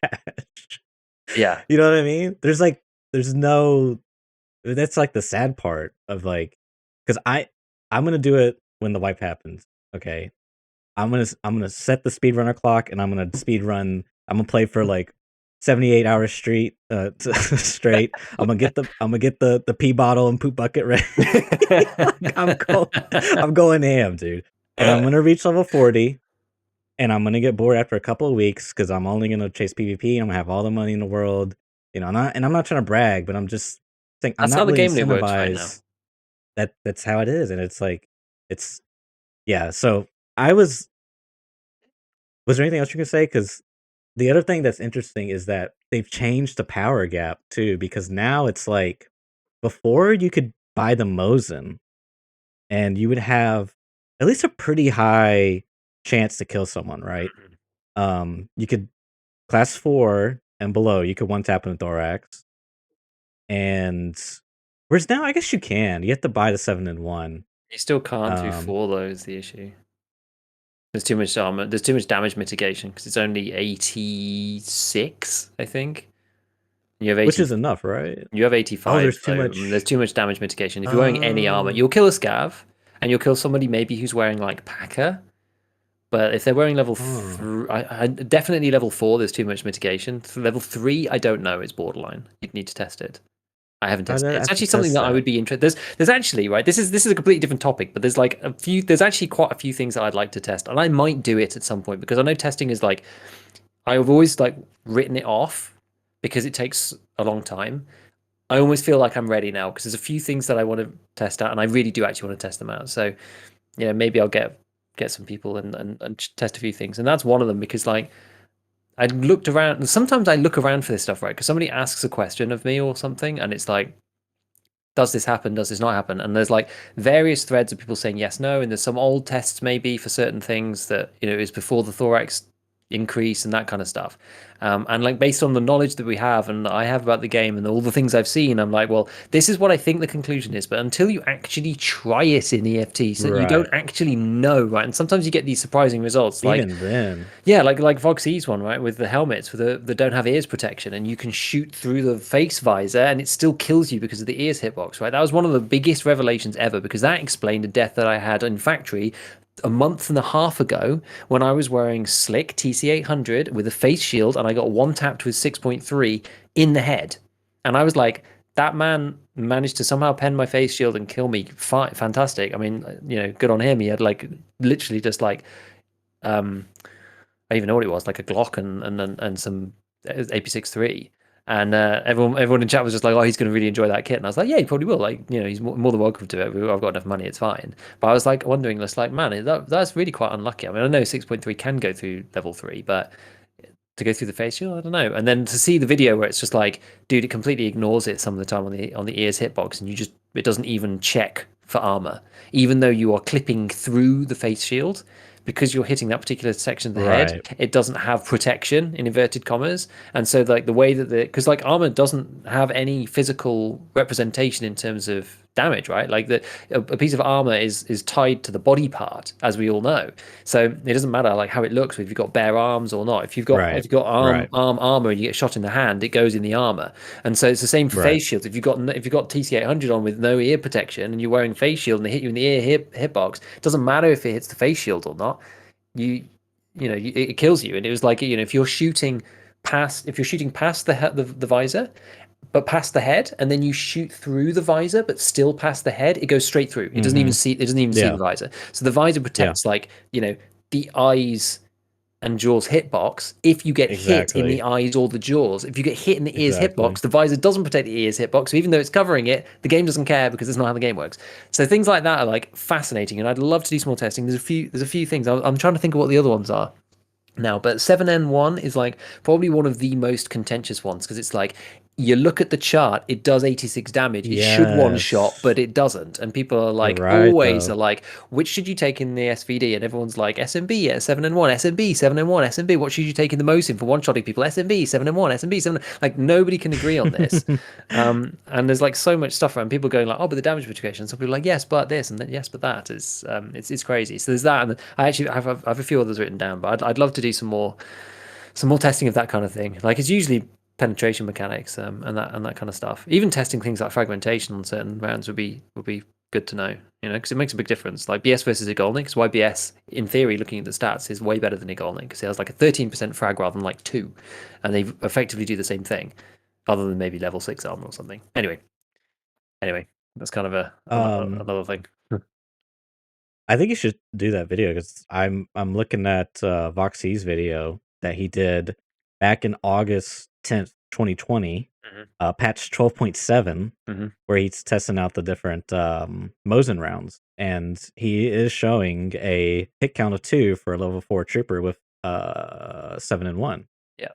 S1: Yeah.
S2: You know what I mean? There's no that's like the sad part of like, because I'm gonna do it when the wipe happens. Okay, I'm gonna set the speedrunner clock and I'm gonna speed run. I'm gonna play for like 78 hours straight. Straight. I'm gonna get the pee bottle and poop bucket ready. Like, I'm going ham, dude. And I'm gonna reach level 40. And I'm gonna get bored after a couple of weeks because I'm only gonna chase PvP. I'm gonna have all the money in the world, I'm not trying to brag, but I'm just saying I'm
S1: That's how
S2: not
S1: the
S2: really
S1: game loop works right now.
S2: incentivized. That's how it is, and it's like it's yeah. So I was there anything else you could say? Because the other thing that's interesting is that they've changed the power gap too. Because now it's like before you could buy the Mosin and you would have at least a pretty high chance to kill someone, right?
S1: Mhm.
S2: You could class 4 and below, you could one tap in the thorax. And whereas now, I guess you can. You have to buy the 7 and 1.
S1: You still can't do
S2: Um,
S1: 4 though, is the issue. There's too much armor. There's too much damage mitigation because it's only 86, I think. You have
S2: which
S1: 80.
S2: is enough, right?
S1: You have
S2: Oh,
S1: 85
S2: there's too
S1: though. There's
S2: much.
S1: too much damage mitigation. If you're wearing any armor,
S2: Oh,
S1: you'll kill a scav, and you'll kill somebody maybe who's wearing like Packer. But if they're wearing level
S2: huh.
S1: 3, definitely level 4, there's too much mitigation. Level 3, I don't know. It's borderline. You'd need to test it. I haven't tested it.
S2: I
S1: It's
S2: have to
S1: actually something
S2: test
S1: that I
S2: that.
S1: would be interested. There's actually right. This is a completely different topic, but there's like a few. There's actually quite a few things that I'd like to test, and I might do it at some point because I know testing is like I've always like written it off because it takes a long time. I almost feel like I'm ready now because there's a few things that I want to test out, and I really do actually want to test them out. So yeah, maybe I'll get some people and test a few things, and that's one of them because like I looked around. Sometimes I look around for this stuff, right? Because somebody asks a question of me or something, and it's like, does this happen? Does this not happen? And there's like various threads of people saying yes, no, and there's some old tests maybe for certain things that is before the thorax increase and that kind of stuff. And like based on the knowledge that we have and that I have about the game and all the things I've seen, I'm like, well, this is what I think the conclusion is. But until you actually try it in EFT, so you don't
S2: Right.
S1: actually know, right? And sometimes you get these surprising results, like
S2: Even then,
S1: yeah, like Voxy's one, right, with the helmets with the don't have ears protection, and you can shoot through the face visor, and it still kills you because of the ears hitbox, right? That was one of the biggest revelations ever because that explained a death that I had in factory a month and a half ago when I was wearing slick TC800 with a face shield, and I got one tapped with 6.3 in the head, and I was like, that man managed to somehow pen my face shield and kill me. Fantastic. I mean, good on him. He had like literally just like um I even know what it was, like a Glock and some AP63. And everyone in chat was just like, "Oh, he's going to really enjoy that kit." And I was like, "Yeah, he probably will. Like, he's more than welcome to it. I've got enough money; it's fine." But I was like wondering, just like, man, that's really quite unlucky. I mean, I know 6.3 can go through level 3, but to go through the face shield, I don't know. And then to see the video where it's just like, dude, it completely ignores it some of the time on the ears hitbox, and it doesn't even check for armor, even though you are clipping through the face shield. Because you're hitting that particular section of the head,
S2: right,
S1: it doesn't have protection in inverted commas, and so like the way that because like armor doesn't have any physical representation in terms of damage, right? Like a piece of armor is tied to the body part, as we all know. So it doesn't matter like how it looks if you've got bare arms or not. If
S2: right,
S1: you've got arm
S2: right,
S1: arm armor and you get shot in the hand, it goes in the armor. And so it's the same for
S2: right,
S1: face shields. If you've got TC800 on with no ear protection and you're wearing face shield and they hit you in the ear hitbox, it doesn't matter if it hits the face shield or not. You it kills you. And it was like if you're shooting past the visor but past the head, and then you shoot through the visor, but still past the head, it goes straight through.
S2: mm-hmm,
S1: It doesn't even see the
S2: yeah,
S1: visor. So the visor
S2: yeah,
S1: protects like the eyes and jaws hitbox. If you get hit in the
S2: exactly,
S1: eyes or the jaws, if you get hit in the ears
S2: exactly,
S1: hitbox, the visor doesn't protect the ears hitbox. So even though it's covering it, the game doesn't care because it's not how the game works. So things like that are like fascinating, and I'd love to do some more testing. There's a few things. I'm trying to think of what the other ones are now, but 7N1 is like probably one of the most contentious ones because it's like you look at the chart, it does 86 damage. It should one shot,
S2: Yes.
S1: but it doesn't. And people are
S2: You're
S1: like,
S2: right,
S1: always
S2: though.
S1: are like, which should you take in the SVD? And everyone's like, SMB at 7 and 1, SMB 7 and 1, SMB. What should you take in the most in for one shotting people? SMB 7 and 1, SMB 7. Like nobody can agree on this. And there's like so much stuff around people going like, oh, but the damage mitigation. Some people are like, yes, but this, and then yes, but that is it's crazy. So there's that, and I actually have a few others written down, but I'd love to do some more testing of that kind of thing. Like it's usually penetration mechanics and that kind of stuff. Even testing things like fragmentation on certain rounds would be good to know. You know, because it makes a big difference. Like BS versus Igolnik, because YBS in theory, looking at the stats, is way better than Igolnik because it has like a 13% frag rather than like 2, and they effectively do the same thing, other than maybe level 6 armor or something. Anyway, that's kind of
S2: um,
S1: another thing.
S2: I think you should do that video because I'm looking at Voxy's video that he did back in August 10th, 2020,
S1: Hmm.
S2: patch 12.7,
S1: Hmm.
S2: where he's testing out the different Mosin rounds, and he is showing a hit count of 2 for a level 4 trooper with 7 and 1.
S1: Yeah.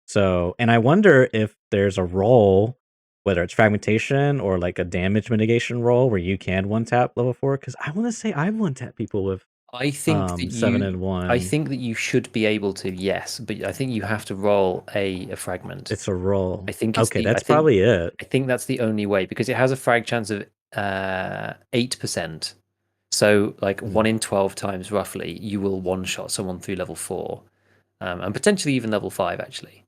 S2: So, and I wonder if there's a role, whether it's fragmentation or like a damage mitigation role, where you can one tap level 4. Because I want to say I've one tap people with
S1: I
S2: 7 and
S1: I
S2: 1.
S1: think that you should be able to, yes, but I think you have to roll a fragment.
S2: It's a role. Okay, that's
S1: I
S2: probably it.
S1: think that's the only way because it has a frag chance of 8%. So like
S2: Mhm.
S1: 1 in 12 times roughly, you will one shot someone through level 4, and potentially even level 5 actually.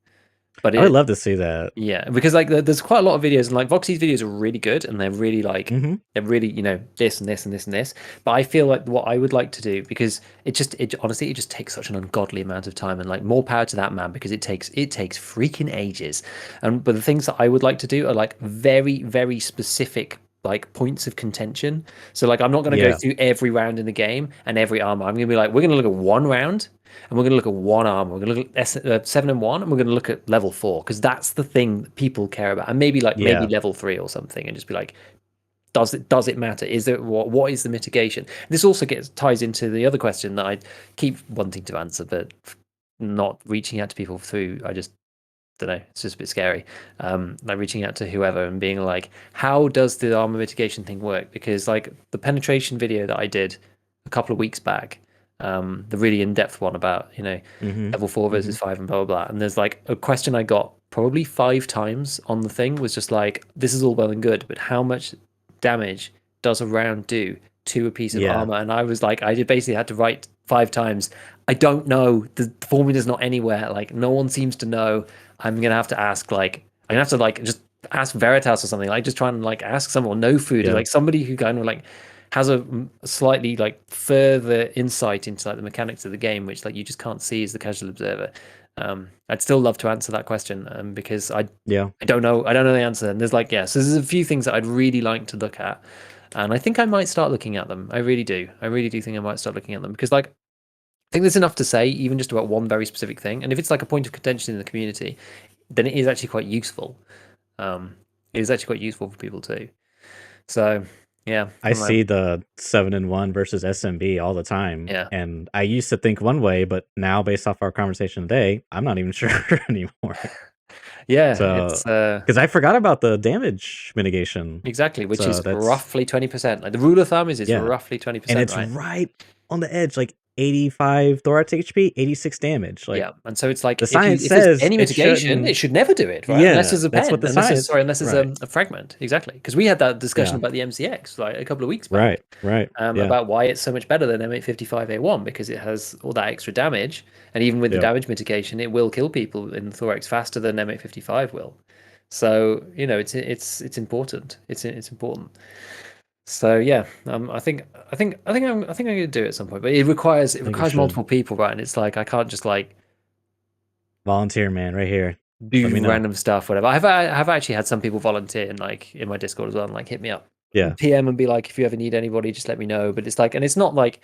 S1: But
S2: I would
S1: it
S2: love to see that.
S1: yeah, because like there's quite a lot of videos, and like Voxy's videos are really good, and they're really like
S2: Hmm.
S1: they're really this and this and this and this. But I feel like what I would like to do, because it honestly it just takes such an ungodly amount of time, and like more power to that man because it takes freaking ages. And but the things that I would like to do are like very specific like points of contention. So like I'm not going to go
S2: Yeah,
S1: through every round in the game and every armor. I'm going to be like we're going to look at one round and we're going to look at one armor. We're going to look at 7 and 1, and we're going to look at level 4 because that's the thing that people care about. And maybe
S2: yeah,
S1: level 3 or something, and just be like, does it matter? Is there what is the mitigation? This also ties into the other question that I keep wanting to answer, but not reaching out to people through. I just don't know. It's just a bit scary. Like reaching out to whoever and being like, how does the armor mitigation thing work? Because like the penetration video that I did a couple of weeks back, the really in-depth one about
S2: hmm
S1: level 4
S2: hmm
S1: versus 5 and blah blah blah. And there's like a question I got probably 5 times on the thing was just like, this is all well and good, but how much damage does a round do to a piece of
S2: yeah,
S1: armor? And I was like, I just basically had to write 5 times. I don't know. The formula's not anywhere. Like no one seems to know. I'm gonna have to ask like I'm gonna have to like just ask Veritas or something. Like just try and like ask someone no food,
S2: yeah,
S1: like somebody who kind of like has a slightly like further insight into like the mechanics of the game, which like you just can't see as the casual observer. I'd still love to answer that question because
S2: yeah.
S1: I don't know the answer. And there's like so there's a few things that I'd really like to look at, and I think I might start looking at them. I really do. I really do think I might start looking at them because like I think there's enough to say, even just about one very specific thing. And if it's like a point of contention in the community, then it is actually quite useful. It is actually quite useful for people too. So yeah, I
S2: I
S1: don't know.
S2: see the 7 and 1 versus SMB all the time,
S1: Yeah,
S2: and I used to think one way, but now based off our conversation today, I'm not even sure anymore.
S1: yeah,
S2: So,
S1: it's
S2: because I forgot about the damage mitigation.
S1: exactly, which
S2: So
S1: is
S2: that's
S1: roughly 20%. Like the rule of thumb is it's
S2: yeah,
S1: roughly
S2: and
S1: 20%,
S2: it's
S1: right?
S2: right on the edge, like 85 thorax HP, 86 damage. Like
S1: Yeah, and so it's like
S2: the science
S1: if there's
S2: says
S1: any
S2: it
S1: mitigation, it
S2: shouldn't.
S1: should never do it, right? Unless
S2: Yeah,
S1: there's a
S2: that's what
S1: pen,
S2: the science.
S1: unless there's
S2: Right.
S1: a fragment, exactly. Because we had that discussion
S2: Yeah.
S1: about the MCX like a couple of weeks back,
S2: Right. Right. Yeah.
S1: about why it's so much better than M855A1 because it has all that extra damage, and even with the
S2: Yep.
S1: damage mitigation, it will kill people in the thorax faster than M855 will. So it's important. It's important. So yeah, I think I'm gonna do it at some point, but it
S2: I think you
S1: requires
S2: should
S1: multiple people, right? And it's like I can't just like
S2: volunteer, man. Right here. Let me
S1: do
S2: know.
S1: random stuff, whatever. I have actually had some people volunteer in like in my Discord as well, and like hit me up,
S2: Yeah.
S1: PM, and be like, if you ever need anybody, just let me know. But it's like, and it's not like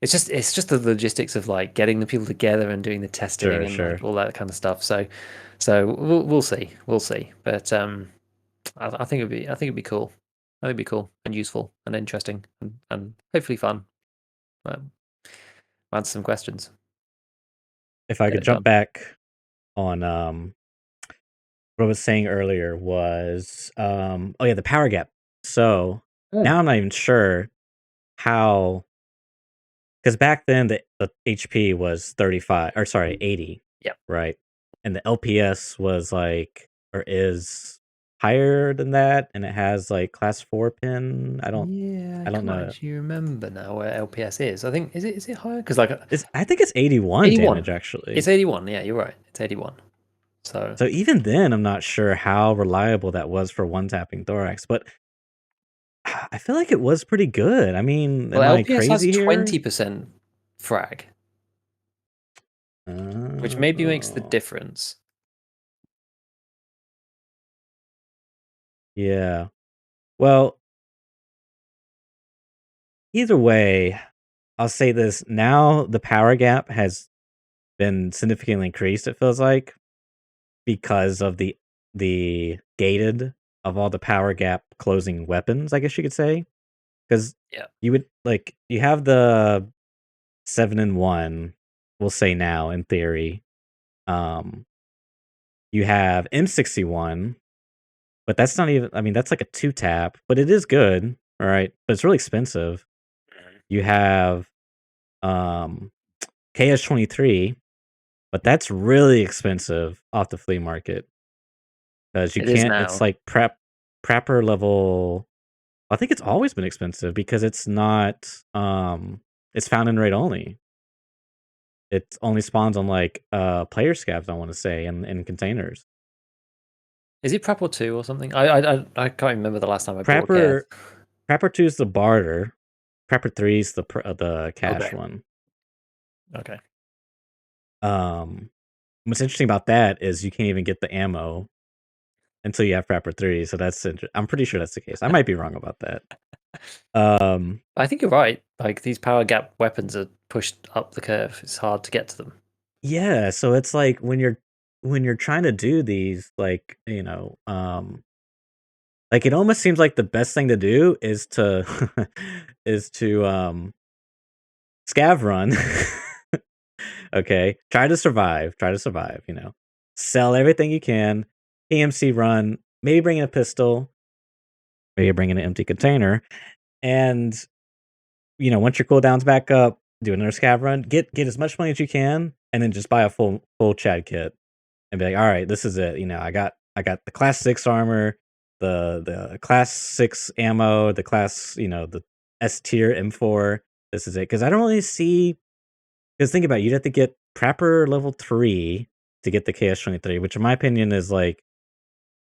S1: it's just the logistics of like getting the people together and doing the testing
S2: Sure.
S1: and like
S2: Sure.
S1: all that kind of stuff. So we'll see. But I think it'd be cool. I think it'd be cool and useful and interesting and hopefully fun. Um, answer some questions.
S2: If I
S1: Get
S2: could
S1: it
S2: jump
S1: done.
S2: back on what I was saying earlier was, oh yeah, the power gap. So
S1: Mm.
S2: now I'm not even sure how, because back then the HP was 35, or sorry, 80,
S1: Yep.
S2: right? And the LPS was like, or is higher than that, and it has like class 4 pin.
S1: Yeah, I
S2: I don't
S1: can't
S2: know.
S1: actually remember now where LPS is. I think is it higher? Because like
S2: I think it's 81
S1: 81.
S2: damage actually.
S1: It's 81. Yeah, you're right. It's 81. So
S2: So even then, I'm not sure how reliable that was for one tapping thorax, but I feel like it was pretty good. I mean, am
S1: well,
S2: I
S1: LPS has
S2: crazy here?
S1: 20% frag, which maybe makes the
S2: Oh,
S1: difference.
S2: yeah. Well, either way, I'll say this now: the power gap has been significantly increased. It feels like because of the gated of all the power gap closing weapons. I guess you could say, because
S1: Yeah.
S2: you would like you have the 7-in-1. We'll say now in theory. Um, you have M61, but that's not even. I mean, that's like a 2 tap, but it is good. All right, but it's really expensive. You have um KS23, but that's really expensive off the flea market because you
S1: It is
S2: can't. It's
S1: now.
S2: like prepper level. I think it's always been expensive because it's not. It's found in raid only. It only spawns on like player scavs. I want to say in containers.
S1: Is it Prep or 2 or something? I can't remember the last time I bought a KS.
S2: Prepper Prepper 2 is the barter. Prepper 3 is the cash
S1: Okay.
S2: one.
S1: Okay.
S2: Um, what's interesting about that is you can't even get the ammo until you have Prepper 3, so I'm pretty sure that's the case. I might be wrong about that. Um,
S1: I think you're right. Like these power gap weapons are pushed up the curve. It's hard to get to them.
S2: yeah, so it's like when you're trying to do these, like, like, it almost seems like the best thing to do is to is to, scav run. Okay? Try to survive, you know? Sell everything you can, PMC run, maybe bring in a pistol, maybe bring in an empty container, and, once your cooldown's back up, do another scav run, get as much money as you can, and then just buy a full Chad kit, and be like, "Alright, this is it, I got the class 6 armor, the class 6 ammo, the class, the S tier M4, this is it." Because I don't really see. Because think about it, you'd have to get Prepper level 3 to get the KS23, which in my opinion is like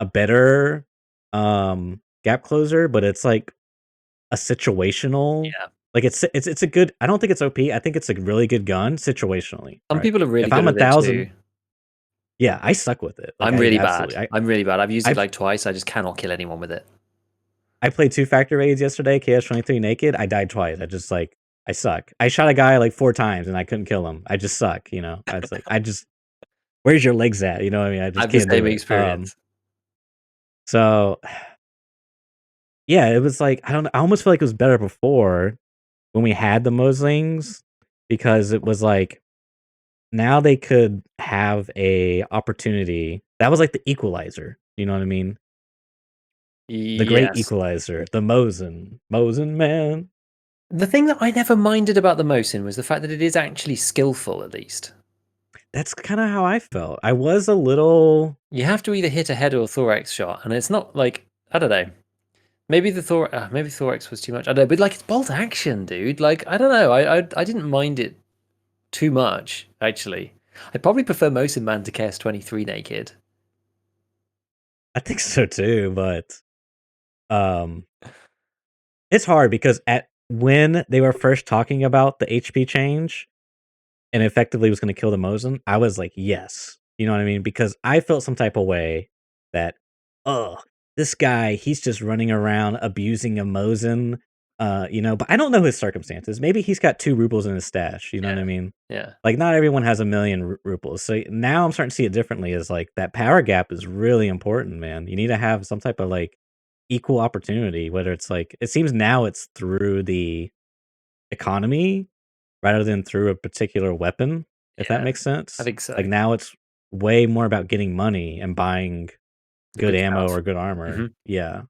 S2: a better gap closer, but it's like a situational,
S1: Yeah.
S2: like it's a good. I don't think it's OP. I think it's a really good gun situationally,
S1: Some
S2: right?
S1: people are really
S2: If
S1: good
S2: I'm a
S1: with it
S2: thousand,
S1: too.
S2: yeah, I suck with it. Like
S1: I'm
S2: I
S1: really bad.
S2: absolutely,
S1: I'm really bad. I've used it
S2: I've
S1: like twice. I just cannot kill anyone with it.
S2: I played 2 factor raids yesterday, KS23 naked. I died twice. I suck. I shot a guy like 4 times and I couldn't kill him. I just suck. It's like I just where's your legs at? You know what I mean? I
S1: I
S2: just
S1: have the
S2: can't do
S1: same
S2: it.
S1: experience.
S2: So yeah, it was like I don't know. I almost feel like it was better before when we had the Moslings because it was like now they could have a opportunity. That was like the equalizer. You know what I mean? The great
S1: Yes.
S2: equalizer, the Mosin man.
S1: The thing that I never minded about the Mosin was the fact that it is actually skillful, at least.
S2: That's kind of how I felt. I was a little.
S1: You have to either hit a head or a thorax shot, and it's not like, I don't know. Maybe thorax was too much. I don't know, but like it's bolt action, dude. Like I don't know. I didn't mind it too much actually. I probably prefer Mosin Man to KS23 naked.
S2: I think so too, but um, it's hard because at when they were first talking about the HP change, and effectively was gonna kill the Mosin, I was like, "Yes." You know what I mean? Because I felt some type of way that, "Oh, this guy, he's just running around abusing a Mosin," but I don't know his circumstances. Maybe he's got 2 rubles in his stash, you know what I
S1: Yeah,
S2: mean?
S1: yeah,
S2: Like, not everyone has a million rubles. So now I'm starting to see it differently as, like, that power gap is really important, man. You need to have some type of, like, equal opportunity, whether it's, like it seems now it's through the economy rather than through a particular weapon, if that
S1: yeah.
S2: makes
S1: I
S2: sense.
S1: think so.
S2: Like, now it's way more about getting money and buying
S1: The
S2: good
S1: good
S2: ammo
S1: stuff.
S2: or good armor.
S1: Hmm.
S2: Yeah.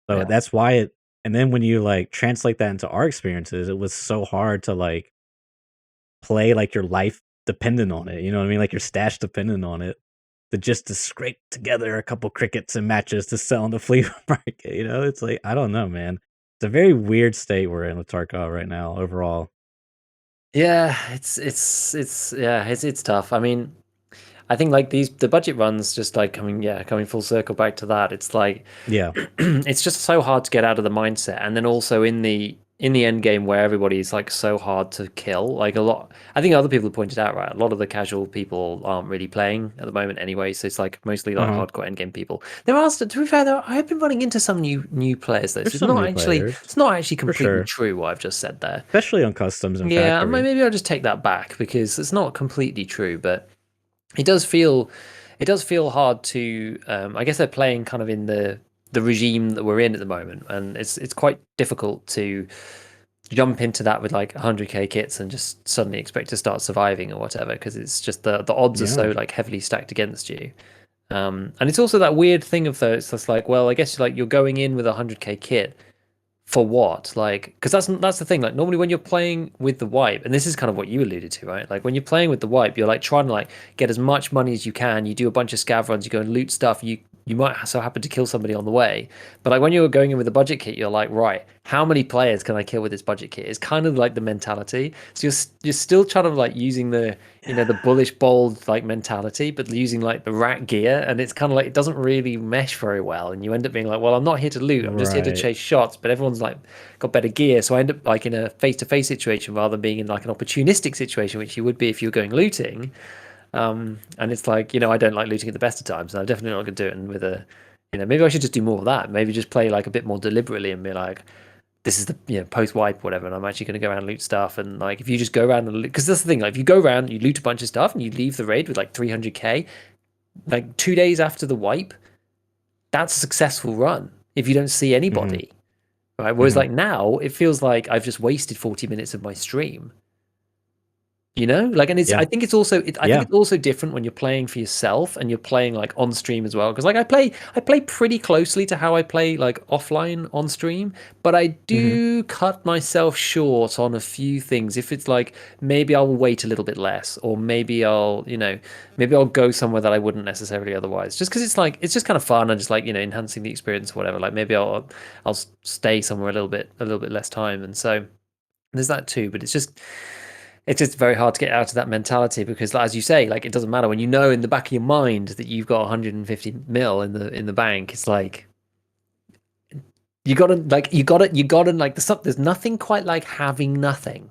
S2: So
S1: Yeah.
S2: that's why it and then when you, like, translate that into our experiences, it was so hard to, like, play like your life depended on it, you know what I mean? Like your stash depended on it. To scrape together a couple crickets and matches to sell in the flea market, you know? It's like, I don't know, man. It's a very weird state we're in with Tarkov right now overall.
S1: Yeah, it's tough. I mean, I think like the budget runs just like coming full circle back to that. It's like
S2: Yeah.
S1: it's just so hard to get out of the mindset, and then also in the end game where everybody's like so hard to kill. Like a lot, I think other people have pointed out, right? A lot of the casual people aren't really playing at the moment anyway, so it's like mostly like
S2: Uh-huh.
S1: hardcore end game people. There are, to be fair, though, I have been running into some new players though. So
S2: There's some new players,
S1: it's not actually
S2: for
S1: completely
S2: sure,
S1: true what I've just said there.
S2: especially on customs and
S1: Yeah,
S2: factory.
S1: maybe I'll just take that back because it's not completely true, but it does feel it does feel hard to I guess they're playing kind of in the regime that we're in at the moment, and it's quite difficult to jump into that with like 100k kits and just suddenly expect to start surviving or whatever, because it's just the odds are so
S2: Yeah.
S1: like heavily stacked against you. And it's also that weird thing of though, it's just like, well, I guess like you're going in with a 100k kit for what? Like, because that's the thing. Like, normally when you're playing with the wipe, and this is kind of what you alluded to, right? Like when you're playing with the wipe, you're like trying to like get as much money as you can. You do a bunch of scav runs, you go and loot stuff. You might so happen to kill somebody on the way, but like when you're going in with a budget kit, you're like, right, how many players can I kill with this budget kit? It's kind of like the mentality. So you're still trying to like using the bullish bold like mentality, but using like the rat gear, and it's kind of like it doesn't really mesh very well, and you end up being like, well, I'm not here to loot, I'm just here to
S2: Right.
S1: chase shots, but everyone's like got better gear, so I end up like in a face-to-face situation rather than being in like an opportunistic situation, which you would be if you were going looting. And it's like, I don't like looting at the best of times, and I'm definitely not going to do it with maybe I should just do more of that. Maybe just play like a bit more deliberately and be like, this is the post wipe whatever, and I'm actually going to go around and loot stuff. And like if you just go around and loot, because that's the thing, like if you go around, you loot a bunch of stuff, and you leave the raid with like 300k, like 2 days after the wipe, that's a successful run if you don't see
S2: Mhm.
S1: anybody, right? Whereas
S2: Mhm.
S1: like now it feels like I've just wasted 40 minutes of my stream. Like, and
S2: Yeah.
S1: I think
S2: Yeah.
S1: it's also different when you're playing for yourself and you're playing like on stream as well, because like I play pretty closely to how I play like offline on stream, but I
S2: Mhm.
S1: do cut myself short on a few things. If it's like maybe I'll wait a little bit less, or maybe I'll go somewhere that I wouldn't necessarily otherwise, just because it's just kind of fun and just like enhancing the experience or whatever. Like maybe I'll stay somewhere a little bit less time, and so there's that too. But it's just very hard to get out of that mentality, because as you say, like it doesn't matter when you know in the back of your mind that you've got 150 mil in the bank. It's like you gotta like there's nothing quite like having nothing.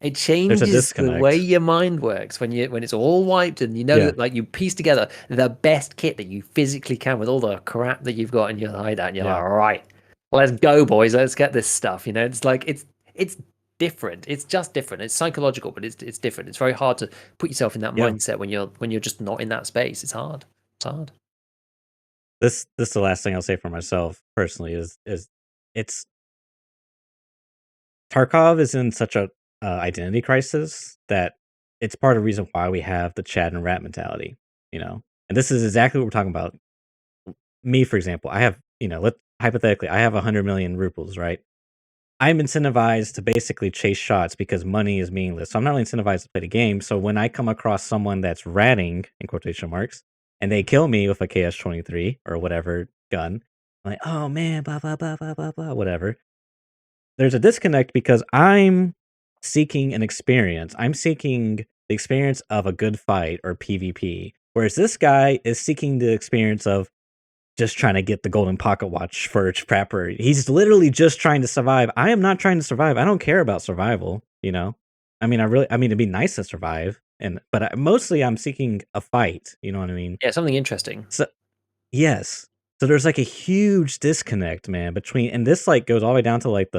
S1: It
S2: There's a
S1: changes the way
S2: disconnect.
S1: your mind works when it's all wiped, and you know
S2: Yeah.
S1: that like you piece together the best kit that you physically can with all the crap that you've got in your hideout, and you're like,
S2: Yeah.
S1: all right, let's go, boys, let's get this stuff. It's like it's different. It's just different. It's psychological, but it's different. It's very hard to put yourself in that
S2: Yeah.
S1: mindset when you're just not in that space. It's hard. It's hard.
S2: This is the last thing I'll say for myself personally is it's Tarkov is in such a, identity crisis that it's part of the reason why we have the Chad and rat mentality, you know? And this is exactly what we're talking about. Me, for example, I have, let hypothetically, I have 100,000,000 rubles, right? I'm incentivized to basically chase shots because money is meaningless. So I'm not really incentivized to play the game. So when I come across someone that's ratting in quotation marks and they kill me with a KS-23 or whatever gun, I'm like, oh man, blah blah blah blah blah blah, whatever. There's a disconnect because I'm seeking an experience. I'm seeking the experience of a good fight or PvP, whereas this guy is seeking the experience of just trying to get the golden pocket watch for its prepper. He's literally just trying to survive. I am not trying to survive. I don't care about survival, you know? I mean, it'd be nice to survive, but mostly I'm seeking a fight, you know what I mean?
S1: Yeah, something interesting.
S2: So yes. So there's like a huge disconnect, man, between and this like goes all the way down to like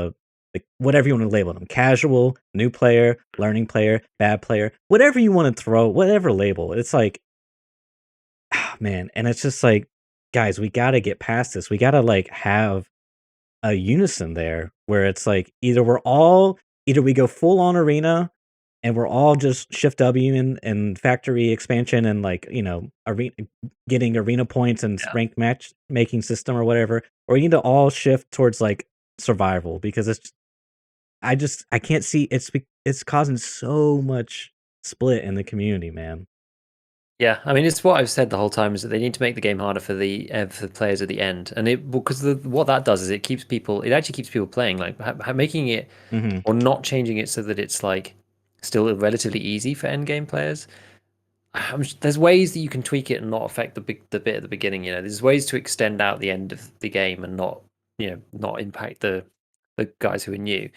S2: whatever you want to label them, casual, new player, learning player, bad player, whatever you want to throw, whatever label. It's like, ah, man, and it's just like, guys, we got to get past this. We got to like have a unison there where it's like either we go full on arena and we're all just shift W and factory expansion and like, arena getting arena points and
S1: Yeah.
S2: ranked match making system or whatever, or we need to all shift towards like survival because I can't see it's causing so much split in the community, man.
S1: Yeah, I mean, it's what I've said the whole time is that they need to make the game harder for the players at the end, and because what that does is it actually keeps people playing, like making it
S2: Hmm.
S1: or not changing it so that it's like still relatively easy for end game players. There's ways that you can tweak it and not affect the bit at the beginning. There's ways to extend out the end of the game and not impact the guys who are new.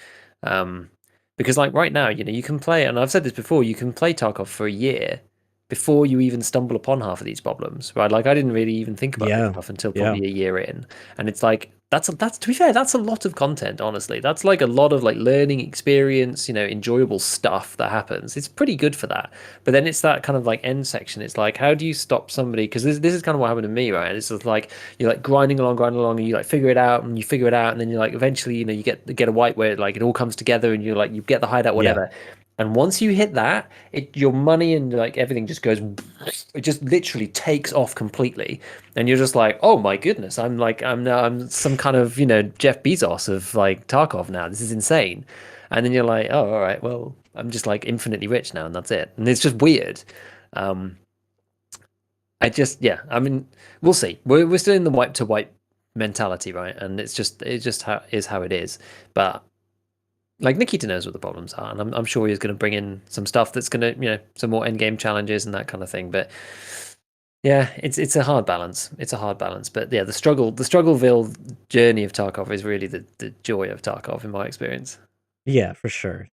S1: Um, because like right now, you can play, and I've said this before, you can play Tarkov for a year before you even stumble upon half of these problems, right? Like I didn't really even think about this
S2: Yeah,
S1: stuff until
S2: yeah,
S1: probably a year in, and it's like that's to be fair, that's a lot of content, honestly. That's like a lot of like learning experience, enjoyable stuff that happens. It's pretty good for that. But then it's that kind of like end section. It's like, how do you stop somebody? Because this is kind of what happened to me, right? It's just like you're like grinding along, and you like figure it out, and you figure it out, and then you're like eventually, you get a wipe where like it all comes together, and you're like you get the hideout,
S2: yeah.
S1: whatever. And once you hit that, your money and like everything just goes, it just literally takes off completely, and you're just like, oh my goodness, I'm some kind of Jeff Bezos of like Tarkov now. This is insane. And then you're like, oh, all right, well, I'm just like infinitely rich now, and that's it. And it's just weird. Um, yeah, I mean, we'll see. We're still in the wipe to wipe mentality, right? And it's just how it is. But like Nikita knows what the problems are, and I'm sure he's going to bring in some stuff that's going to some more end game challenges and that kind of thing. But yeah, it's a hard balance. It's a hard balance. But yeah, the struggleville journey of Tarkov is really the joy of Tarkov in my experience.
S2: Yeah, for sure.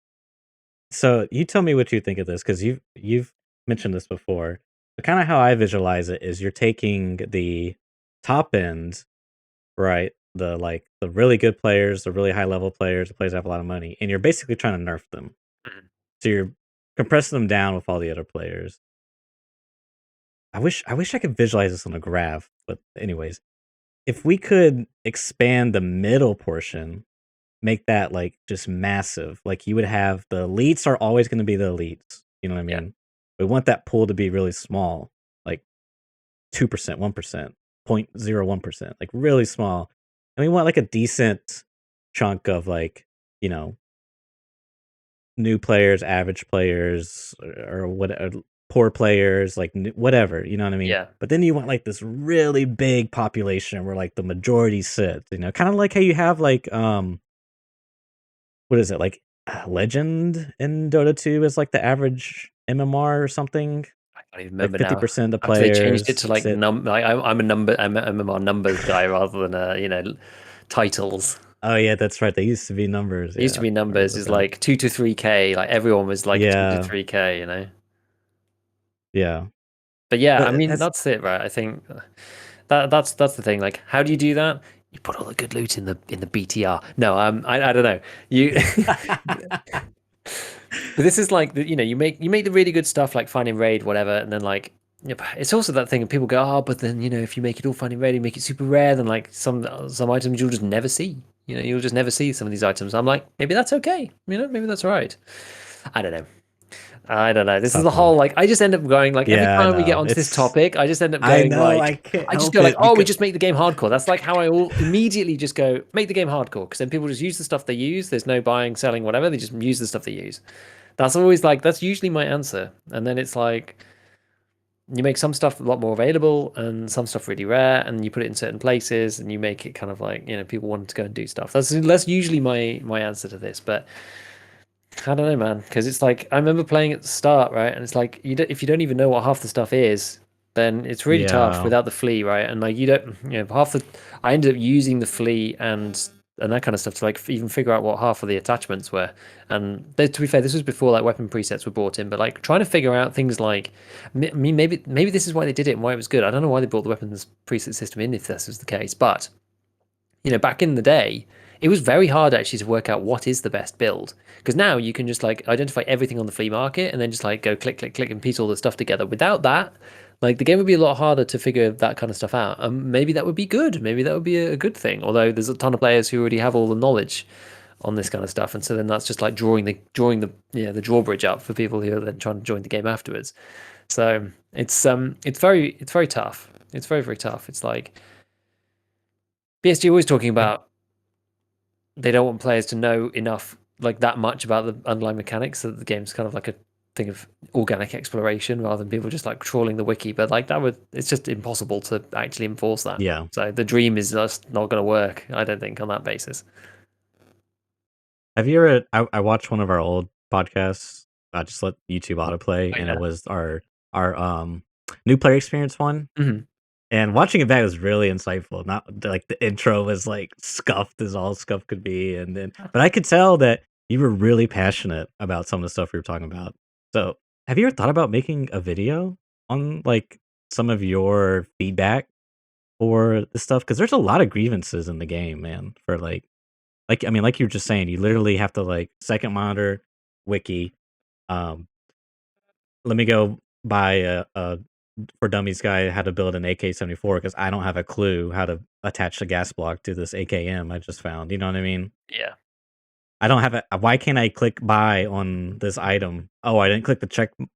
S2: So you tell me what you think of this because you've mentioned this before. But kind of how I visualize it is you're taking the top end, right? The really good players, the really high level players, the players that have a lot of money, and you're basically trying to nerf them.
S1: Mhm.
S2: So you're compressing them down with all the other players. I wish I could visualize this on a graph, but anyways, if we could expand the middle portion, make that like just massive, like you would have the elites are always going to be the elites. You know what I
S1: Yeah,
S2: mean? We want that pool to be really small, like 2%, 1%, 0.01%, like really small. And we want like a decent chunk of like, you know, new players, average players, or what, poor players, like whatever, you know what I mean?
S1: yeah,
S2: But then you want like this really big population where like the majority sits, kind of like how you have like what is it like Legend in Dota 2 is like the average MMR or something.
S1: I can't even
S2: Like
S1: remember now.
S2: 50% of the
S1: After they changed it
S2: players
S1: to like
S2: sit.
S1: like I'm a MMR numbers guy rather than titles.
S2: Oh yeah, that's right. They used to be numbers.
S1: It used to
S2: Yeah,
S1: be
S2: I
S1: numbers
S2: remember
S1: is
S2: that.
S1: like 2 to 3K. Like everyone was like 2 to
S2: Yeah,
S1: 3K.
S2: yeah.
S1: But yeah, I
S2: But
S1: mean
S2: that's
S1: that's it, right? I think that's the thing. Like, how do you do that? You put all the good loot in the BTR. No, I don't know. You But this is like you make the really good stuff like finding raid whatever, and then like it's also that thing, and people go, oh, but then if you make it all finding raid, you make it super rare, then like some items you'll just never see. You'll just never see some of these items. I'm like, maybe that's okay. Maybe that's all right. I don't know. I don't know. This is the
S2: tough
S1: whole
S2: one.
S1: like I just end up going like every
S2: Yeah, I
S1: time we get
S2: know.
S1: onto this
S2: It's
S1: topic, I just end up
S2: I
S1: going
S2: know
S1: like
S2: I can't
S1: I just
S2: help
S1: go like,
S2: it
S1: oh, we
S2: because
S1: just make the game hardcore. That's like how I all immediately just go make the game hardcore because then people just use the stuff they use. There's no buying, selling, whatever. They just use the stuff they use. That's always like that's usually my answer. And then it's like you make some stuff a lot more available and some stuff really rare, and you put it in certain places, and you make it kind of like people want to go and do stuff. That's usually my answer to this, but I don't know, man, because it's like I remember playing at the start, right? And it's like if you don't even know what half the stuff is, then it's really tough
S2: yeah.
S1: without the flea, right? And like you don't, half the I ended up using the flea and that kind of stuff to like even figure out what half of the attachments were. And to be fair, this was before like weapon presets were brought in, but like trying to figure out things like, I mean, maybe this is why they did it and why it was good. I don't know why they brought the weapons preset system in if this was the case, but back in the day, it was very hard actually to work out what is the best build. Because now you can just like identify everything on the flea market and then just like go click, click, click and piece all the stuff together. Without that, like the game would be a lot harder to figure that kind of stuff out. Maybe that would be good. Maybe that would be a good thing. Although there's a ton of players who already have all the knowledge on this kind of stuff, and so then that's just like drawing the drawbridge up for people who are then trying to join the game afterwards. So it's very tough. It's very, very tough. It's like BSG always talking about they don't want players to know enough, like that much about the underlying mechanics, so that the game's kind of like a thing of organic exploration rather than people just like trawling the wiki. But like it's just impossible to actually enforce that.
S2: Yeah.
S1: So the dream is just not going to work, I don't think, on that basis.
S2: Have you ever? I watched one of our old podcasts. I just let YouTube autoplay,
S1: Oh,
S2: and
S1: yeah.
S2: it was our new player experience one.
S1: Mhm.
S2: And watching it back was really insightful. Not like the intro was like scuffed as all scuff could be, and then but I could tell that you were really passionate about some of the stuff we were talking about. So, have you ever thought about making a video on like some of your feedback for this stuff? Because there's a lot of grievances in the game, man. For like I mean, like you were just saying, you literally have to like second monitor wiki. Um, let me go buy a for dummies guy how to build an AK-74 because I don't have a clue how to attach the gas block to this AKM I just found. You know what I mean?
S1: Yeah,
S2: I don't have a why can't I click buy on this item? Oh, I didn't click the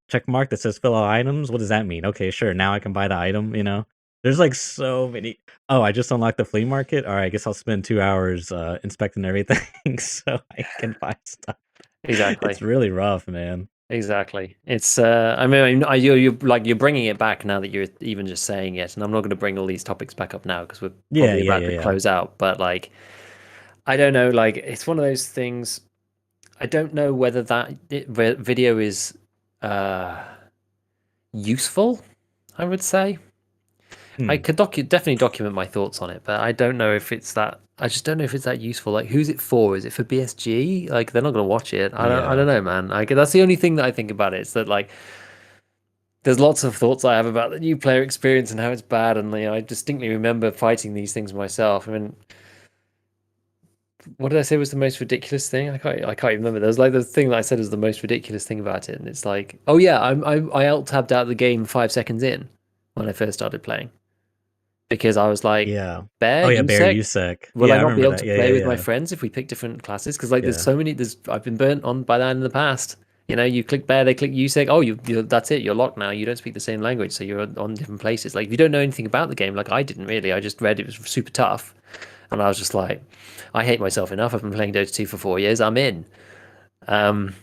S2: check mark that says fill all items. What does that mean? Okay, sure. Now I can buy the item, you know? There's like so many. Oh, I just unlocked the flea market. All right, I guess I'll spend 2 hours inspecting everything so I can buy stuff. It's
S1: exactly.
S2: really rough, man.
S1: Exactly. It's I mean you're like you're bringing it back now that you're even just saying it, and I'm not going to bring all these topics back up now because we're
S2: Yeah,
S1: probably
S2: yeah,
S1: about
S2: yeah,
S1: to
S2: yeah.
S1: close out. But like I don't know, like it's one of those things. I don't know whether video is uh useful, I would say. I
S2: Hmm.
S1: could definitely document my thoughts on it, but I don't know if it's that. I just don't know if it's that useful. Like, who's it for? Is it for BSG? Like, they're not gonna watch it. I don't
S2: Yeah.
S1: know, man. Like, that's the only thing that I think about it. Is that like, there's lots of thoughts I have about the new player experience and how it's bad. And I distinctly remember fighting these things myself. I mean, what did I say was the most ridiculous thing? I can't even remember. There was like the thing that I said was the most ridiculous thing about it, and it's like, oh yeah, I alt tabbed out the game 5 seconds in when I first started playing. Because I was like,
S2: Yeah.
S1: Bear,
S2: Oh yeah, Bear
S1: USEC,
S2: USEC.
S1: will
S2: Yeah,
S1: I
S2: I
S1: not be
S2: remember
S1: able
S2: that.
S1: to
S2: Yeah,
S1: play
S2: yeah,
S1: with my
S2: yeah.
S1: friends if we pick different classes? Because like there's
S2: Yeah.
S1: so many, there's I've been burnt on by that in the past. You click Bear, they click USEC. Oh, that's it. You're locked now. You don't speak the same language, so you're on different places. Like if you don't know anything about the game, like I didn't really. I just read it was super tough, and I was just like, I hate myself enough. I've been playing Dota 2 for 4 years. I'm in. Um,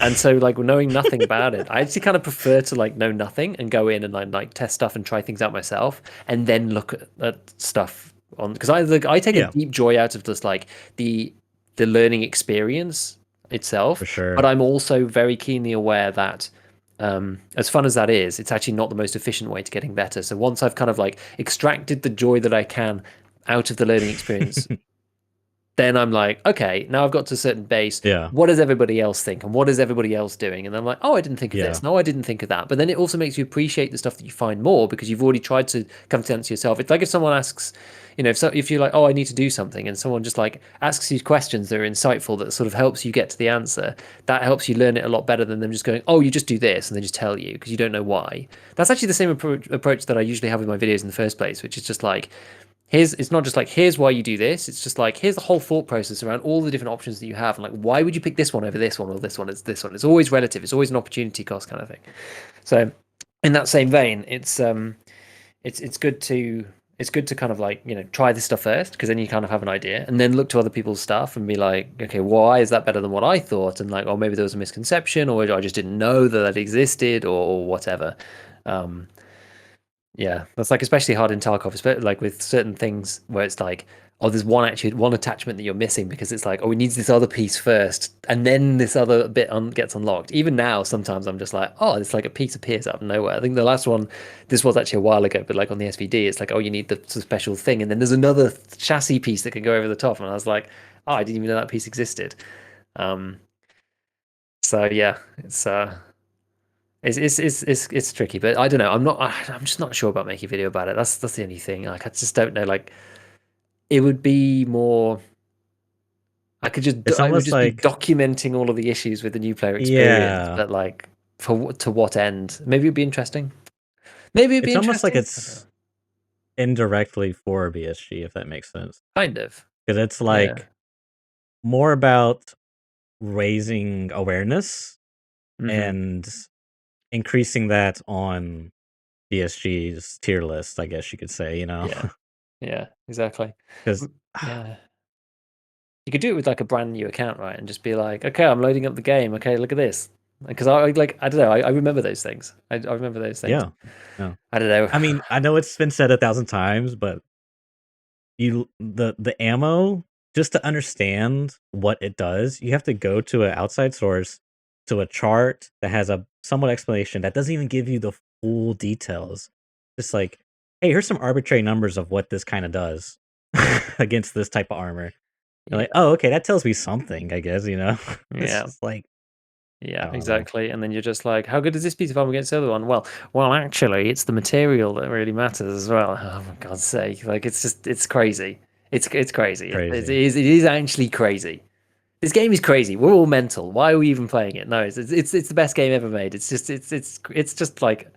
S1: and so, like knowing nothing about it, I actually kind of prefer to like know nothing and go in and like test stuff and try things out myself, and then look at stuff on because I take a
S2: Yeah,
S1: deep joy out of just like the the learning experience
S2: for
S1: itself, but
S2: sure.
S1: I'm also very keenly aware that as fun as that is, it's actually not the most efficient way to getting better. So once I've kind of like extracted the joy that I can out of the learning experience, then I'm like, okay, now I've got to a certain base.
S2: Yeah,
S1: What does everybody else think? And what is everybody else doing? And I'm like, oh, I didn't think of
S2: yeah,
S1: this. No, I didn't think of that. But then it also makes you appreciate the stuff that you find more because you've already tried to come to answer yourself. It's like if someone asks, if you're like, oh, I need to do something, and someone just like asks you questions that are insightful that sort of helps you get to the answer, that helps you learn it a lot better than them just going, oh, you just do this, and they just tell you because you don't know why. That's actually the same approach that I usually have with my videos in the first place, which is just like, it's not just like here's why you do this. It's just like here's the whole thought process around all the different options that you have, and like why would you pick this one over this one or this one? It's this one. It's always relative. It's always an opportunity cost kind of thing. So, in that same vein, it's good to kind of like try this stuff first because then you kind of have an idea, and then look to other people's stuff and be like, okay, why is that better than what I thought? And like, oh, maybe there was a misconception, or I just didn't know that that existed, or whatever. Um, yeah, that's like especially hard in Tarkov, especially like with certain things where it's like, oh, there's one attachment that you're missing because it's like, oh, it needs this other piece first, and then this other bit gets unlocked. Even now, sometimes I'm just like, oh, it's like a piece appears out of nowhere. I think the last one, this was actually a while ago, but like on the SVD, it's like, oh, you need the special thing, and then there's another chassis piece that can go over the top, and I was like, oh, I didn't even know that piece existed. Um, so yeah, it's tricky, but I don't know. I'm just not sure about making a video about it. That's the only thing. Like I just don't know. Like it would be more.
S2: it's
S1: I would
S2: almost
S1: just be
S2: like
S1: documenting all of the issues with the new player experience.
S2: yeah,
S1: But like to what end? Maybe it'd be interesting. Maybe it'd be
S2: it's almost like
S1: interesting. I don't know.
S2: it's indirectly for BSG if that makes sense.
S1: Kind of.
S2: Because it's
S1: Yeah.
S2: like more about raising awareness
S1: Hmm.
S2: and increasing that on DSG's tier list, I guess you could say,
S1: Yeah, yeah, exactly.
S2: because
S1: Yeah, you could do it with like a brand new account, right? And just be like, okay, I'm loading up the game. Okay, look at this. Because I don't know, I remember those things. I remember those things.
S2: yeah, no.
S1: I don't know.
S2: I mean, I know it's been said 1,000 times, but the ammo, just to understand what it does, you have to go to an outside source, to a chart that has a somewhat explanation that doesn't even give you the full details. Just like, hey, here's some arbitrary numbers of what this kind of does against this type of armor. You're like,
S1: Yeah,
S2: oh, okay, that tells me something, I guess, It's
S1: yeah.
S2: just like, I
S1: Yeah,
S2: don't know.
S1: exactly. And then you're just like, how good is this piece of armor against the other one? Well, actually, it's the material that really matters as well. Oh, for God's sake! Like, it's crazy. It's crazy.
S2: Crazy.
S1: It is actually crazy. This game is crazy. We're all mental. Why are we even playing it? No, it's the best game ever made. It's just like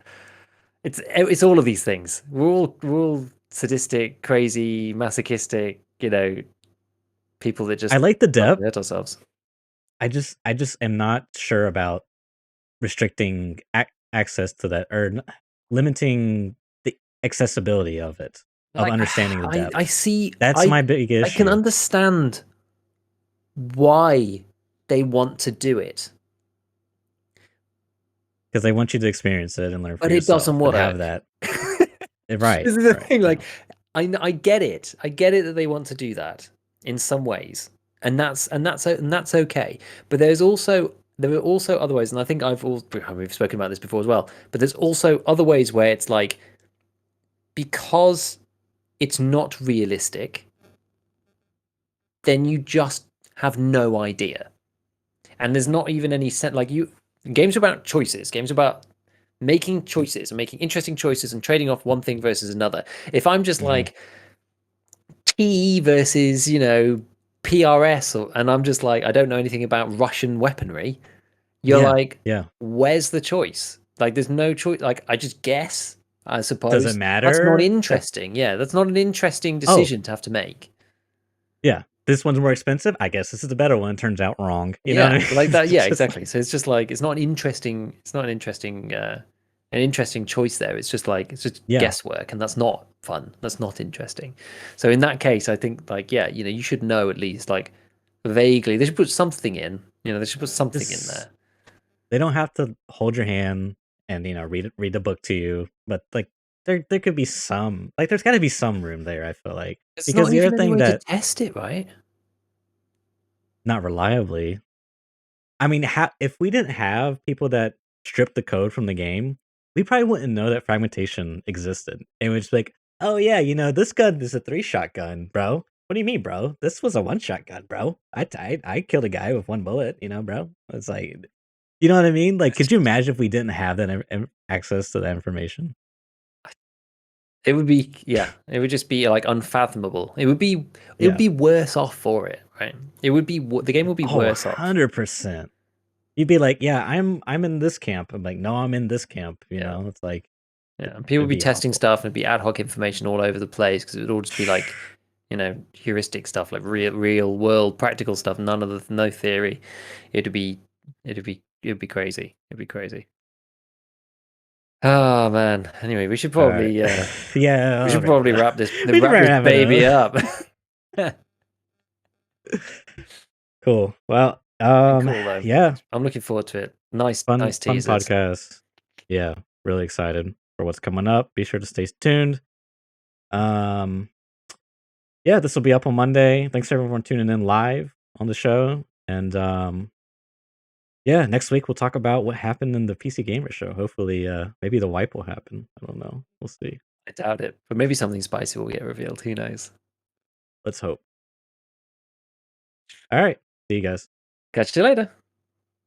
S1: it's all of these things. We're all sadistic, crazy, masochistic. People that
S2: I
S1: just
S2: like the
S1: love
S2: depth.
S1: to hurt ourselves.
S2: I just am not sure about restricting access to that, or limiting the accessibility of it, of
S1: Like
S2: understanding the
S1: I
S2: depth.
S1: see
S2: That's my big
S1: I can
S2: issue,
S1: understand why they want to do it,
S2: because they want you to experience it and learn for
S1: but it doesn't
S2: yourself and have
S1: work.
S2: that. Right,
S1: This is the
S2: right,
S1: thing. Like,
S2: no.
S1: I get it. I get it that they want to do that in some ways, and that's okay. But there are also other ways, and I think we've spoken about this before as well. But there's also other ways where it's like, because it's not realistic, then you just have no idea. And there's not even any sense, like, games are about choices. Games are about making choices and making interesting choices and trading off one thing versus another. If I'm just
S2: Mhm.
S1: like T versus PRS, and I'm just like, I don't know anything about Russian weaponry, you're
S2: Yeah,
S1: like,
S2: yeah.
S1: where's the choice? Like, there's no choice. Like, I just guess, I
S2: Does it
S1: suppose. That's not
S2: matter?
S1: interesting. Yeah, that's not an interesting
S2: Oh,
S1: decision to have to make.
S2: yeah, this one's more expensive, I guess this is the better one, turns out wrong, you know what
S1: Yeah,
S2: I mean?
S1: like that. Yeah,
S2: It's just
S1: exactly.
S2: like,
S1: So it's just like, it's not an interesting. It's not an interesting choice there. It's just like, it's just
S2: yeah,
S1: guesswork, and that's not fun. That's not interesting. So in that case, I think, like, yeah, you should know at least, like, vaguely. They should put something in. They should put something in
S2: just
S1: there.
S2: they don't have to hold your hand and, read the book to you, but, like, there could be some, like, there's gotta be some room there, I feel like.
S1: There's
S2: Because
S1: not
S2: the other
S1: even any
S2: thing
S1: way to
S2: that,
S1: test it, right?
S2: not reliably, I mean, if we didn't have people that stripped the code from the game, we probably wouldn't know that fragmentation existed. And we'd just be like, "Oh, yeah, this gun is a 3-shot gun, bro. What do you mean, bro? This was a 1-shot gun, bro. I killed a guy with 1 bullet, bro." It's like, you know what I mean? Like,
S1: It's
S2: could you
S1: just,
S2: imagine if we didn't have that access to that information?
S1: it would be, yeah, it would just be like unfathomable. It would
S2: Yeah.
S1: be worse off for it, right? The game would be
S2: Oh,
S1: worse off.
S2: 100%. You'd be like, "Yeah, I'm in this camp." I'm like, "No, I'm in this camp,"
S1: Yeah.
S2: It's like,
S1: Yeah, and people would
S2: it'd
S1: be
S2: be
S1: testing
S2: awful.
S1: stuff, and it'd be ad hoc information all over the place, because it would all just be like, heuristic stuff, like real world practical stuff. No theory. It'd be, it'd be crazy. It'd be crazy. Oh man. Anyway,
S2: Alright.
S1: we
S2: Yeah,
S1: should
S2: alright.
S1: probably
S2: We can
S1: wrap this
S2: wrap it
S1: baby
S2: up.
S1: up.
S2: Cool. Well,
S1: Been cool though.
S2: yeah,
S1: I'm looking forward to it. Nice,
S2: fun
S1: nice
S2: fun
S1: teasers.
S2: podcast. Yeah, really excited for what's coming up. Be sure to stay tuned. Um, yeah, this will be up on Monday. Thanks everyone tuning in live on the show. And, yeah, next week we'll talk about what happened in the PC Gamer Show. Hopefully, maybe the wipe will happen. I don't know. We'll see.
S1: I doubt it, but maybe something spicy will get revealed. Who knows?
S2: Let's hope. Alright. See you guys.
S1: Catch you later.